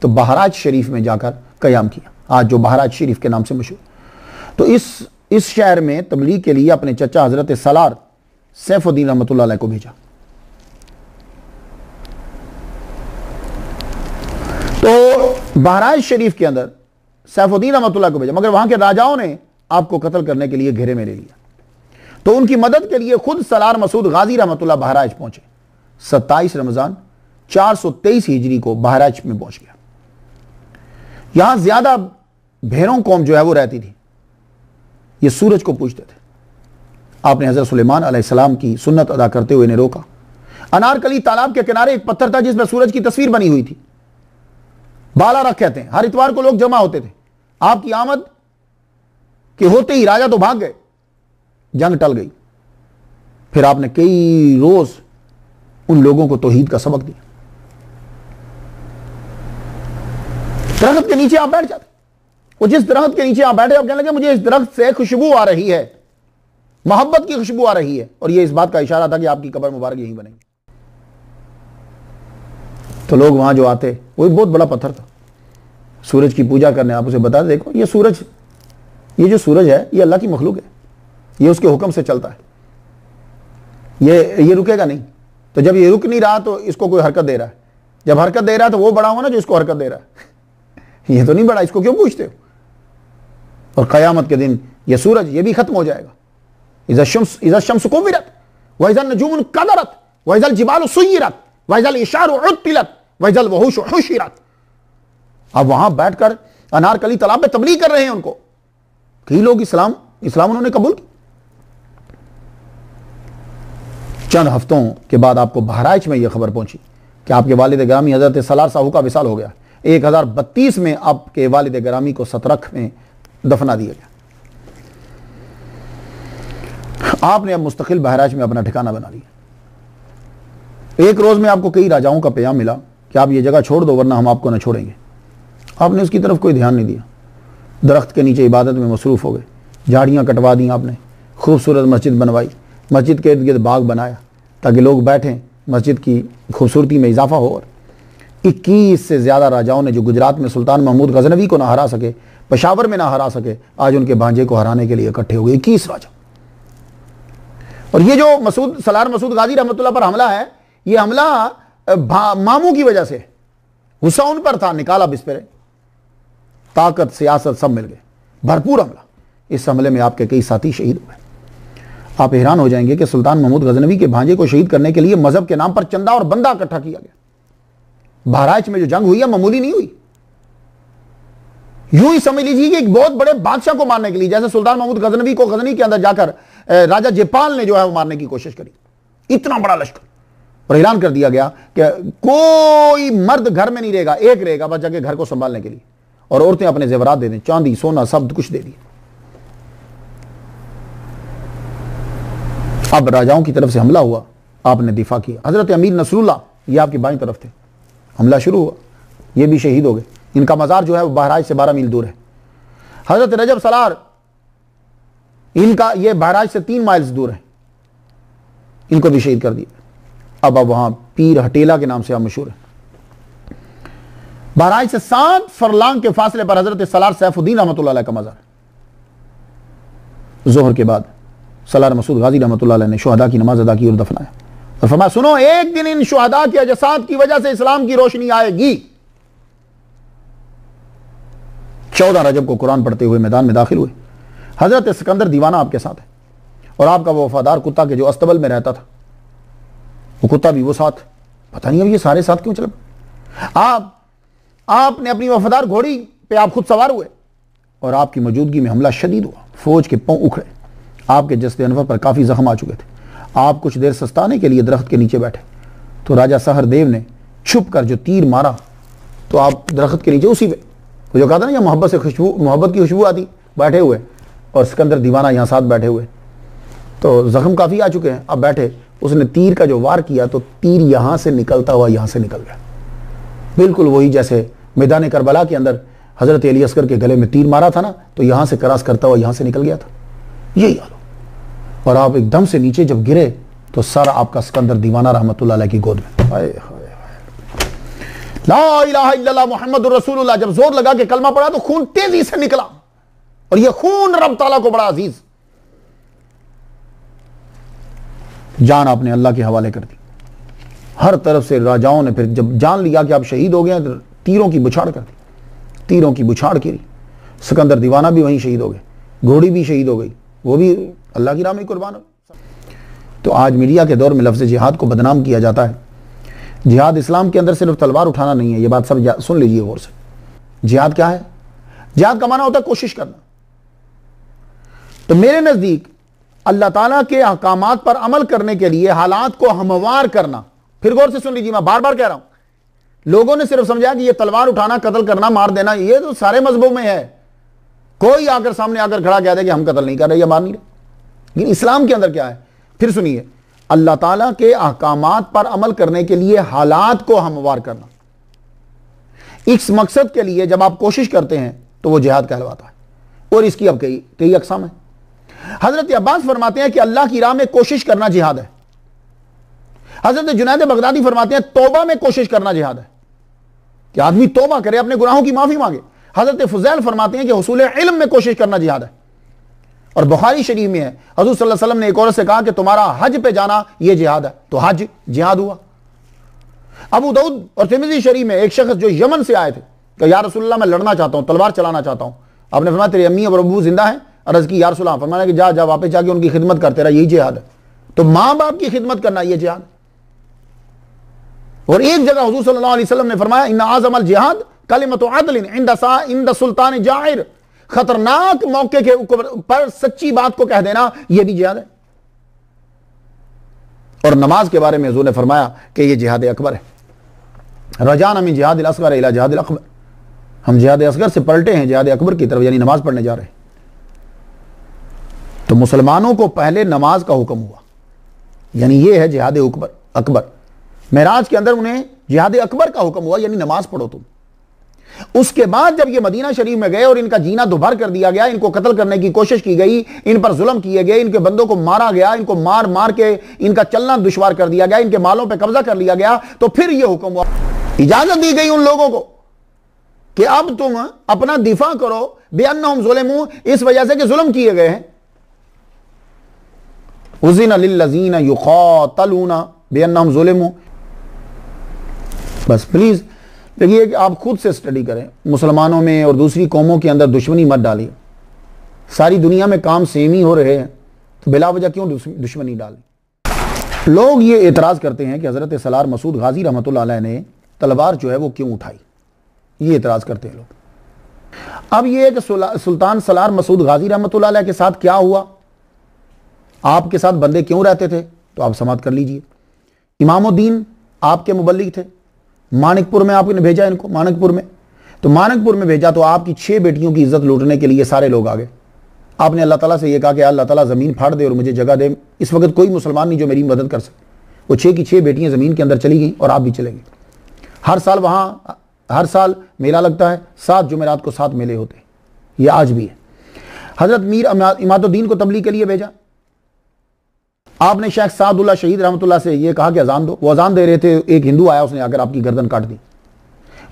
तो बहराइच शरीफ में जाकर कयाम किया, आज जो बहराइच शरीफ के नाम से मशहूर। तो इस शहर में तबलीग के लिए अपने चचा हजरत सलार सैफुद्दीन रहमतुल्लाह अलैह को भेजा। तो बहराइच शरीफ के अंदर सैफुद्दीन रहमतुल्लाह को भेजा, मगर वहां के राजाओं ने आपको कत्ल करने के लिए घेरे में ले लिया। तो उनकी मदद के लिए खुद सलार मसूद गाजी रहमतुल्लाह बहराइच पहुंचे। 27 रमजान 423 हिजरी को बहराइच में पहुंच गया। यहां ज्यादा भेरों कौम जो है वो रहती थी, ये सूरज को पूजते थे। आपने हजरत सुलेमान अलैहिस्सलाम की सुन्नत अदा करते हुए इन्हें रोका। अनारकली तालाब के किनारे एक पत्थर था जिसमें सूरज की तस्वीर बनी हुई थी, बाला रख कहते हैं। हर इतवार को लोग जमा होते थे। आपकी आमद के होते ही राजा तो भाग गए, जंग टल गई। फिर आपने कई रोज उन लोगों को तौहीद का सबक दिया। दरख्त के नीचे आप बैठ जाते, वो जिस दरख्त के नीचे आप बैठे, आप कहने लगे मुझे इस दरख्त से खुशबू आ रही है, मोहब्बत की खुशबू आ रही है, और ये इस बात का इशारा था कि आपकी कब्र मुबारक यहीं बनेगी। तो लोग वहां जो आते, वो बहुत बड़ा पत्थर था, सूरज की पूजा करने। आप उसे बता देखो ये सूरज, ये जो सूरज है ये अल्लाह की मखलूक है, ये उसके हुक्म से चलता है, ये रुकेगा नहीं। तो जब ये रुक नहीं रहा तो इसको कोई हरकत दे रहा है, जब हरकत दे रहा है तो वो बड़ा हुआ ना जो इसको हरकत दे रहा है। ये तो नहीं बड़ा, इसको क्यों पूछते हो? और क़यामत के दिन ये सूरज ये भी खत्म हो जाएगा। इज़ा शम्स कुव्विरत व इज़ा नजूमुन कदरत व इज़ा जिबालु सुय्यिरत व इज़ा इशारु उत्तिलत व इज़ा वहुशु हुशिरत। अब वहां बैठकर अनारकली तालाब में तबलीग कर रहे हैं उनको। कई लोग इस्लाम उन्होंने कबूल की। चंद हफ्तों के बाद आपको बहराइच में यह खबर पहुंची कि आपके वालिद ग्रामी हजरत सलार साहू का विसाल हो गया। 1032 में आपके वालिद ग्रामी को सतरख में दफना दिया गया। आपने अब मुस्तकिल बहराइच में अपना ठिकाना बना लिया। एक रोज में आपको कई राजाओं का पैगाम मिला कि आप ये जगह छोड़ दो वरना हम आपको न छोड़ेंगे। आपने उसकी तरफ कोई ध्यान नहीं दिया, दरख्त के नीचे इबादत में मसरूफ हो गए। झाड़ियाँ कटवा दी आपने, खूबसूरत मस्जिद बनवाई, मस्जिद के इर्द गिर्द बाग बनाया ताकि लोग बैठें, मस्जिद की खूबसूरती में इजाफा हो। और 21 से ज़्यादा राजाओं ने जो गुजरात में सुल्तान महमूद गजनवी को ना हरा सके, पेशावर में ना हरा सके, आज उनके भांजे को हराने के लिए इकट्ठे हो गए 21 राजा। और ये जो सलार मसूद गाजी रहमतुल्लाह पर हमला है, ये हमला मामू की वजह से, गुस्सा उन पर था, निकाला बिस्परे, ताकत सियासत सब मिल गए। भरपूर हमला। इस हमले में आपके कई साथी शहीद हुए। आप हैरान हो जाएंगे कि सुल्तान महमूद गजनवी के भांजे को शहीद करने के लिए मजहब के नाम पर चंदा और बंदा इकट्ठा किया गया। बहराइच में जो जंग हुई है मामूली नहीं हुई। यूं ही समझ लीजिए कि एक बहुत बड़े बादशाह को मारने के लिए, जैसे सुल्तान महमूद गजनवी को गजनी के अंदर जाकर राजा जयपाल ने जो है वो मारने की कोशिश करी, इतना बड़ा लश्कर, और ऐलान कर दिया गया कि कोई मर्द घर में नहीं रहेगा, एक रहेगा बस जाके घर को संभालने के लिए, और औरतें अपने जेवरात दे दें, चांदी सोना सब कुछ दे दिए। अब राजाओं की तरफ से हमला हुआ, आपने दिफा किया। हजरत अमीर नसरुल्लाह ये आपकी बाईं तरफ थे, हमला शुरू हुआ, ये भी शहीद हो गए। इनका मज़ार जो है वो बहराइच से 12 मील दूर है। हजरत रजब सलार, इनका ये बहराइच से 3 माइल्स दूर है, इनको भी शहीद कर दिया। अब वहां पीर हटेला के नाम से आप मशहूर है। बहराइच से 7 फरलांग के फासले पर हजरत सलार सैफुद्दीन रहमतुल्लाह अलैह का मज़ार। जोहर के बाद सलार मसूद गाजी रहमतुल्लाह अलैह ने शुहदा की नमाज अदा की और दफनाया, और फरमाया सुनो, एक दिन इन शुहदा के अजसाद की वजह से इस्लाम की रोशनी आएगी। 14 रजब को कुरान पढ़ते हुए मैदान में दाखिल हुए। हजरत सिकंदर दीवाना आपके साथ है, और आपका वो वफादार कुत्ता के जो अस्तबल में रहता था, वो कुत्ता भी वो साथ। पता नहीं अब ये सारे साथ क्यों चले। आपने अपनी वफादार घोड़ी पे आप खुद सवार हुए, और आपकी मौजूदगी में हमला शदीद हुआ। फौज के पांव उखड़े, आपके जस्ते अनवर पर काफी जख्म आ चुके थे। आप कुछ देर सस्ताने के लिए दरख्त के नीचे बैठे, तो राजा सहरदेव ने छुप कर जो तीर मारा, तो आप दरख्त के नीचे उसी पे जो कहा था ना, मोहब्बत से खुशबू, मोहब्बत की खुशबू आती, बैठे हुए, और सिकंदर दीवाना यहाँ साथ बैठे हुए, तो जख्म काफ़ी आ चुके हैं। अब बैठे, उसने तीर का जो वार किया, तो तीर यहाँ से निकलता हुआ यहाँ से निकल गया, बिल्कुल वही जैसे मैदान करबला के अंदर हज़रत अली अस्कर के गले में तीर मारा था ना, तो यहाँ से क्रॉस करता हुआ यहाँ से निकल गया था, यही हाल। और आप एकदम से नीचे जब गिरे, तो सर आपका सिकंदर दीवाना रहमतुल्लाह अलैह की गोद में। हाय हाय, ला इलाहा इल्लल्लाह मुहम्मदुर रसूलुल्लाह जब जोर लगा के कलमा पड़ा, तो खून तेजी से निकला, और यह खून रब ताला को बड़ा अजीज। जान आपने अल्लाह के हवाले कर दी। हर तरफ से राजाओं ने फिर जब जान लिया कि आप शहीद हो गए, तो तीरों की बुछाड़ कर दी, तीरों की बुछाड़ की। सिकंदर दीवाना भी वहीं शहीद हो गए, घोड़ी भी शहीद हो गई, वो भी अल्लाह की राह में कुर्बान हो। तो आज मीडिया के दौर में लफ्ज़ जिहाद को बदनाम किया जाता है। जिहाद इस्लाम के अंदर सिर्फ तलवार उठाना नहीं है, ये बात सब सुन लीजिए गौर से। जिहाद क्या है? जिहाद का माना होता है कोशिश करना। तो मेरे नज़दीक अल्लाह ताला के अहकामात पर अमल करने के लिए हालात को हमवार करना। फिर गौर से सुन लीजिए, मैं बार बार कह रहा हूं, लोगों ने सिर्फ समझा कि ये तलवार उठाना, कत्ल करना, मार देना, ये तो सारे मजहबों में है। कोई आकर सामने आकर खड़ा कह दे कि हम कत्ल नहीं कर रहे या मार नहीं रहे, लेकिन इस्लाम के अंदर क्या है? फिर सुनिए, अल्लाह ताला के अहकामात पर अमल करने के लिए हालात को हमवार करना। इस मकसद के लिए जब आप कोशिश करते हैं तो वो जिहाद कहलवाता है, और इसकी अब कई अक़साम है। हजरत अब्बास फरमाते हैं कि अल्लाह की राह में कोशिश करना जिहाद है। हजरत जुनैद बगदादी फरमाते हैं तौबा में कोशिश करना जिहाद है, कि आदमी तौबा करे, अपने गुनाहों की माफी मांगे। हजरत फुज़ैल फरमाते हैं कि हुसूल इल्म में कोशिश करना जिहाद है। और बुखारी शरीफ में है, हज़रत सल्लल्लाहु अलैहि वसल्लम ने एक औरत से कहा कि तुम्हारा हज पे जाना यह जिहाद है, तो हज जिहाद हुआ। अबू दाऊद और तिर्मिज़ी शरीफ में एक शख्स जो यमन से आए थे कि या रसूलल्लाह मैं लड़ना चाहता हूं, तलवार चलाना चाहता हूं। आपने फरमाया तेरी अम्मी और अबू जिंदा हैं? अर्ज़ की या रसूलल्लाह। फरमाया कि जा वापस जाके उनकी खिदमत करते रहा, यही जिहाद है। तो माँ बाप की खिदमत करना यह जिहाद। और एक जगह हुजूर सल्लल्लाहु अलैहि वसल्लम ने फरमाया इन्ना आज़मल जिहाद कलिमतु अदलिन इंद सुल्तान जाहिर, खतरनाक मौके के पर सच्ची बात को कह देना यह भी जिहाद है। और नमाज के बारे में हुजूर ने फरमाया कि यह जिहाद अकबर है। रजाना मिन जिहादिल असगर इला जिहादिल अकबर, हम जिहाद असगर से पलटे हैं जिहाद अकबर की तरफ, यानी नमाज पढ़ने जा रहे हैं। तो मुसलमानों को पहले नमाज का हुक्म हुआ, यानी यह है जिहाद अकबर। मेराज के अंदर उन्हें जिहाद अकबर का हुक्म हुआ, यानी नमाज पढ़ो तुम। उसके बाद जब ये मदीना शरीफ में गए और इनका जीना दुभर कर दिया गया, इनको कत्ल करने की कोशिश की गई, इन पर जुल्म किए गए, इनके बंदों को मारा गया, इनको मार मार के इनका चलना दुश्वार कर दिया गया, इनके मालों पर कब्जा कर लिया गया, तो फिर यह हुक्म हुआ, इजाजत दी गई उन लोगों को कि अब तुम अपना दिफा करो बिअन्नहुम ज़ुलिमू, इस वजह से कि जुल्म किए गए हैं। उज़िना लिल्लज़ीना युक़ातलूना बिअन्नहुम ज़ुलिमू। बस प्लीज देखिए कि आप खुद से स्टडी करें, मुसलमानों में और दूसरी कौमों के अंदर दुश्मनी मत डालिए। सारी दुनिया में काम सेम ही हो रहे हैं, तो बिला वजह क्यों दुश्मनी डालें। लोग ये एतराज़ करते हैं कि हज़रत सलार मसूद गाजी रहमतुल्लाह अलैह ने तलवार जो है वो क्यों उठाई, ये एतराज़ करते हैं लोग। अब ये है कि सुल्तान सलार मसूद गाजी रहमतुल्लाह अलैह के साथ क्या हुआ, आपके साथ बंदे क्यों रहते थे, तो आप समाप्त कर लीजिए। इमामुद्दीन आपके मुबल्लिग थे, मानिकपुर में आपने भेजा इनको, मानिकपुर में, तो मानिकपुर में भेजा तो आपकी 6 बेटियों की इज्जत लूटने के लिए सारे लोग आ गए। आपने अल्लाह ताला से ये कहा कि अल्लाह ताला ज़मीन फाड़ दे और मुझे जगह दे। इस वक्त कोई मुसलमान नहीं जो मेरी मदद कर सके। वो 6 की 6 बेटियां ज़मीन के अंदर चली गई और आप भी चले गए। हर साल वहाँ हर साल मेला लगता है, 7 जुमेरात को 7 मेले होते हैं, ये आज भी है। हज़रत मीर इमादुद्दीन को तबलीग के लिए भेजा। आपने शेख सादुल्लाह शहीद रहमतुल्लाह से ये कहा कि अजान दो, वो अजान दे रहे थे, एक हिंदू आया, उसने आकर आपकी गर्दन काट दी।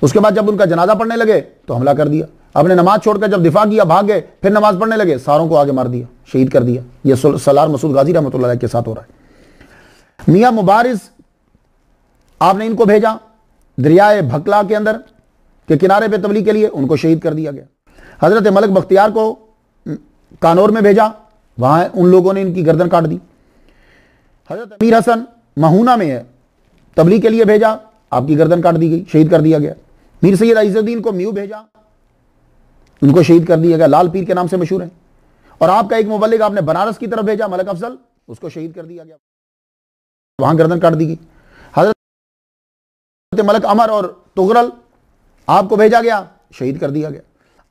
उसके बाद जब उनका जनाजा पढ़ने लगे तो हमला कर दिया। आपने नमाज छोड़कर जब दिफा किया, भाग गए, फिर नमाज पढ़ने लगे, सारों को आगे मार दिया, शहीद कर दिया। ये सलार मसूद गाजी रहमतुल्लाह के साथ हो रहा है। मियां मुबारिज आपने इनको भेजा दरियाए भकला के अंदर के किनारे पे तबलीग के लिए, उनको शहीद कर दिया गया। हजरत मलिक बख्तियार को कानौर में भेजा, वहां उन लोगों ने इनकी गर्दन काट दी। हजरत अमीर हसन महूना में है, तबलीग के लिए भेजा, आपकी गर्दन काट दी गई, शहीद कर दिया गया। मीर सैयद इज़्ज़ुद्दीन को म्यू भेजा, उनको शहीद कर दिया गया, लाल पीर के नाम से मशहूर है। और आपका एक मुबल्लिग आपने बनारस की तरफ भेजा, मलिक अफजल, उसको शहीद कर दिया गया, वहां गर्दन काट दी गई। हजरत मलिक अमर और तुगरल आपको भेजा गया, शहीद कर दिया गया।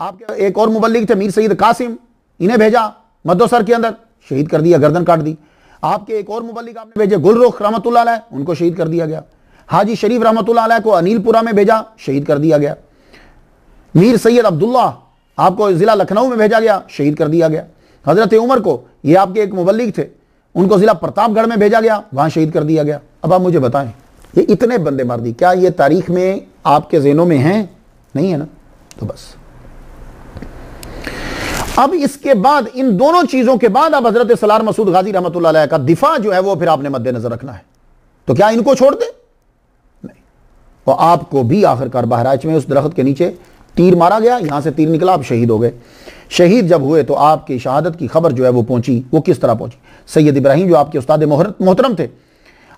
आपके एक और मुबल्लिग थे मीर सैयद कासिम, इन्हें भेजा मद्दोसर के अंदर, शहीद कर दिया, गर्दन काट दी। आपके एक और मुबल्लिग आपने भेजे गुलरुख रहमतुल्लाह अलैह, उनको शहीद कर दिया गया। हाजी शरीफ रहमतुल्लाह अलैह को अनीलपुरा में भेजा, शहीद कर दिया गया। मीर सैयद अब्दुल्ला आपको जिला लखनऊ में भेजा गया, शहीद कर दिया गया। हजरत उमर को, ये आपके एक मुबल्लिग थे, उनको जिला प्रतापगढ़ में भेजा गया, वहां शहीद कर दिया गया। अब आप मुझे बताएं, ये इतने बंदे मार दी, क्या ये तारीख में आपके ज़हनों में हैं? नहीं है ना, तो बस। अब इसके बाद, इन दोनों चीजों के बाद, अब हजरत सलार मसूद गाजी रहमतुल्लाह अलैह का दिफा जो है वो फिर आपने मद्देनजर रखना है। तो क्या इनको छोड़ दे? नहीं। और आपको भी आखिरकार बहराइच में उस दरख्त के नीचे तीर मारा गया, यहां से तीर निकला, आप शहीद हो गए। शहीद जब हुए तो आपकी शहादत की खबर जो है वो पहुंची, वो किस तरह पहुंची? सैयद इब्राहिम जो आपके उस्ताद मोहतरम थे,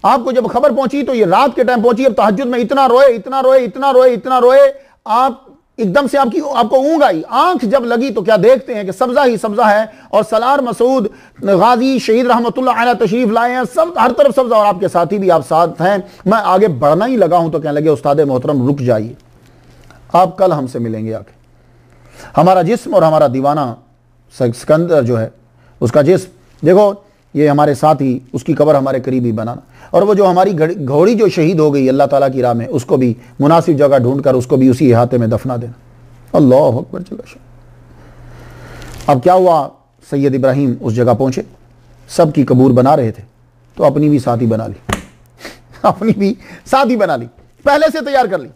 आपको जब खबर पहुंची तो ये रात के टाइम पहुंची। अब तहज्जुद में इतना रोए, इतना रोए, इतना रोए, इतना रोए, आप एकदम से आपको ऊँग आई। आंख जब लगी तो क्या देखते हैं कि सब्जा ही सब्जा है, और सलार मसूद गाजी शहीद रहमतुल्लाह अलैह तशरीफ लाए हैं, सब हर तरफ सब्जा, और आपके साथी भी आप साथ हैं। मैं आगे बढ़ना ही लगा हूं तो कहने लगे उस्ताद मोहतरम रुक जाइए, आप कल हमसे मिलेंगे आके। हमारा जिस्म और हमारा दीवाना सिकंदर जो है, उसका जिस्म देखो, ये हमारे साथी, उसकी कब्र हमारे करीब ही बनाना, और वो जो हमारी घोड़ी जो शहीद हो गई अल्लाह ताला की राह में, उसको भी मुनासिब जगह ढूंढकर उसको भी उसी इहाते में दफना देना। अल्लाह अकबर। चलो, अब क्या हुआ, सैयद इब्राहिम उस जगह पहुंचे, सबकी कबूर बना रहे थे, तो अपनी भी साथी बना ली अपनी भी साथी बना ली, पहले से तैयार कर ली,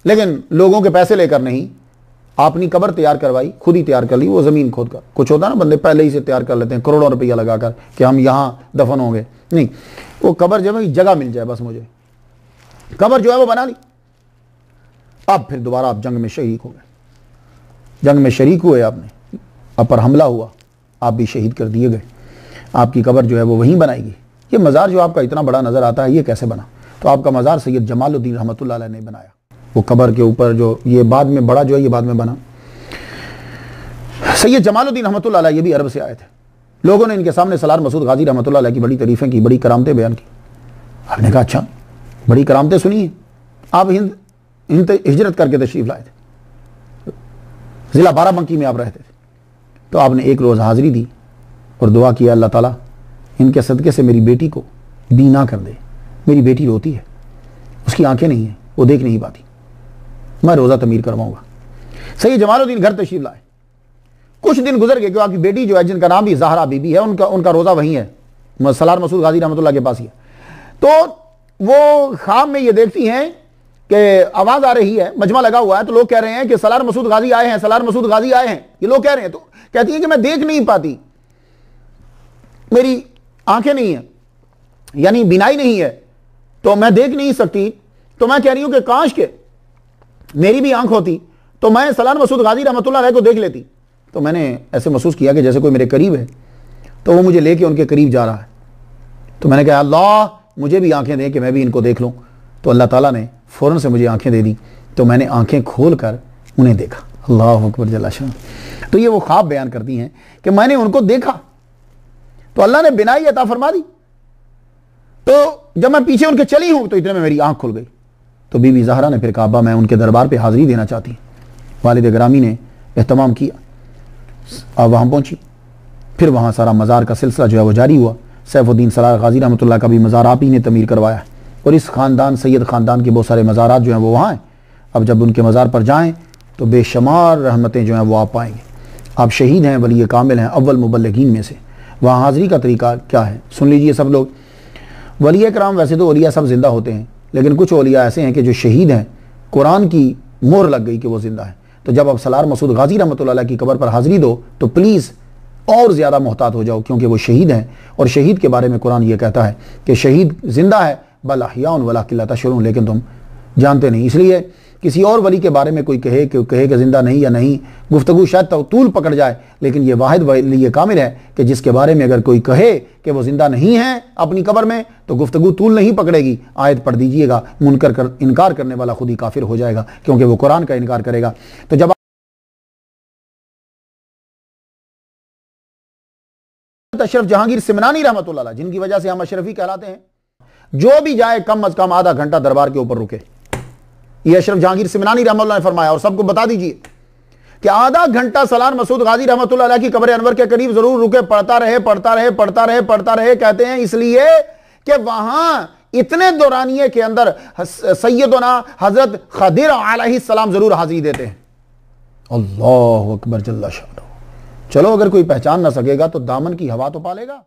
लेकिन लोगों के पैसे लेकर नहीं, अपनी कब्र तैयार करवाई, खुद ही तैयार कर ली, वो जमीन खोद कर। कुछ होता है ना, बंदे पहले ही से तैयार कर लेते हैं करोड़ों रुपया लगाकर कि हम यहां दफन होंगे, नहीं, वो कब्र जब जगह मिल जाए बस, मुझे कब्र जो है वो बना ली। अब फिर दोबारा आप जंग में शरीक हो गए, जंग में शरीक हुए आपने, आप पर हमला हुआ, आप भी शहीद कर दिए गए, आपकी कब्र जो है वो वहीं बनाएगी। ये मज़ार जो आपका इतना बड़ा नजर आता है, ये कैसे बना? तो आपका मज़ार सैयद जमालुद्दीन रहमतुल्लाह अलैह ने बनाया। वो कब्र के ऊपर जो ये बाद में बड़ा जो है, ये बाद में बना। सैयद जमालुद्दीन रहमतुल्लाह अलैह ये भी अरब से आए थे। लोगों ने इनके सामने सलार मसूद गाजी रहमतुल्लाह अलैह की बड़ी तारीफें की, बड़ी करामतें बयान की। आपने कहा अच्छा, बड़ी करामतें सुनी। आप हिंद हिजरत करके तशरीफ लाए थे, जिला बाराबंकी में आप रहते थे, तो आपने एक रोज़ हाजिरी दी और दुआ किया, अल्लाह ताला इनके सदक़े से मेरी बेटी को बीना कर दे। मेरी बेटी रोती है, उसकी आंखें नहीं हैं, वो देख नहीं पाती, मैं रोज़ा तमीर करवाऊंगा। सैयद जमालुद्दीन घर तशरीफ लाए, कुछ दिन गुजर गए कि आपकी बेटी जो है, जिनका नाम भी ज़हरा बीबी है, उनका रोज़ा वहीं है, सलार मसूद गाजी रहमतुल्लाह के पास ही है। तो वो ख्वाब में ये देखती हैं कि आवाज़ आ रही है, मजमा लगा हुआ है, तो लोग कह रहे हैं कि सलार मसूद गाजी आए हैं, सलार मसूद गाजी आए हैं, ये लोग कह रहे हैं। तो कहती हैं कि मैं देख नहीं पाती, मेरी आंखें नहीं है, यानी बिनाई नहीं है, तो मैं देख नहीं सकती। तो मैं कह रही हूं कि काश के मेरी भी आंख होती तो मैं सलार मसूद गाजी रहमतुल्लाह अलैह को देख लेती। तो मैंने ऐसे महसूस किया कि जैसे कोई मेरे करीब है, तो वो मुझे लेके उनके करीब जा रहा है। तो मैंने कहा अल्लाह मुझे भी आंखें दे कि मैं भी इनको देख लूँ। तो अल्लाह ताला ने फ़ौरन से मुझे आंखें दे दी, तो मैंने आंखें खोल कर उन्हें देखा। अल्लाह अकबर जल्ला शान। तो ये वो ख्वाब बयान करती हैं कि मैंने उनको देखा तो अल्लाह ने बिनाई अता फरमा दी। तो जब मैं पीछे उनके चली हूं तो इतने में मेरी आंख खुल गई। तो बीबी ज़हरा ने फिर कहा अब्बा मैं उनके दरबार पे हाज़िरी देना चाहती हूँ। वालिद ग्रामी ने एहतमाम किया, अब वहाँ पहुँची। फिर वहाँ सारा मज़ार का सिलसिला जो है वो जारी हुआ। सैफुद्दीन सलार गाजी रहमतुल्लाह का भी मज़ार आप ही ने तमीर करवाया और इस ख़ानदान सैयद ख़ानदान के बहुत सारे मज़ारात जो हैं वो वहाँ हैं। अब जब उनके मज़ार पर जाएँ तो बेशुमार रहमतें जो हैं वो आप पाएंगे। आप शहीद हैं, वली कामिल हैं, अव्वल मुबल्लिगीन में से। वहाँ हाज़िरी का तरीका क्या है सुन लीजिए सब लोग। वली कराम, वैसे तो औलिया सब ज़िंदा होते हैं, लेकिन कुछ औलिया ऐसे हैं कि जो शहीद हैं, कुरान की मोहर लग गई कि वो ज़िंदा है। तो जब आप सलार मसूद गाजी रहमतुल्लाह की कब्र पर हाज़िरी दो तो प्लीज़ और ज़्यादा मोहतात हो जाओ, क्योंकि वो शहीद हैं और शहीद के बारे में कुरान ये कहता है कि शहीद ज़िंदा है बल अहयाउन वलाकिन ला तशऊरून, लेकिन तुम जानते नहीं। इसलिए किसी और वली के बारे में कोई कहे कि ज़िंदा नहीं या नहीं, गुफ्तगू शायद तूल पकड़ जाए, लेकिन ये वाहिद वली ये कामिल है कि जिसके बारे में अगर कोई कहे कि वो ज़िंदा नहीं है अपनी कब्र में तो गुफ्तगू तूल नहीं पकड़ेगी। आयत पढ़ दीजिएगा, मुनकर कर इनकार करने वाला खुद ही काफिर हो जाएगा, क्योंकि वो कुरान का इनकार करेगा। तो जब अशरफ जहांगीर सिमनानी रहमतुल्लाह, जिनकी वजह से हम अशरफी कहलाते हैं, जो भी जाए कम अज कम आधा घंटा दरबार के ऊपर रुके। ये अशरफ जहांगीर सिमनानी रहमतुल्लाह ने फरमाया। और सबको बता दीजिए कि आधा घंटा सलार मसूद गाजी रहमतुल्लाह की कब्र अनवर के करीब जरूर रुके, पढ़ता रहे पढ़ता रहे पढ़ता रहे पढ़ता रहे। कहते हैं इसलिए कि वहां इतने दौरानिए के अंदर सैयदना हजरत खदिर अलैहिस्सलाम जरूर हाजिरी देते हैं। अल्लाह अकबर जल्ला शान। चलो अगर कोई पहचान ना सकेगा तो दामन की हवा तो पालेगा।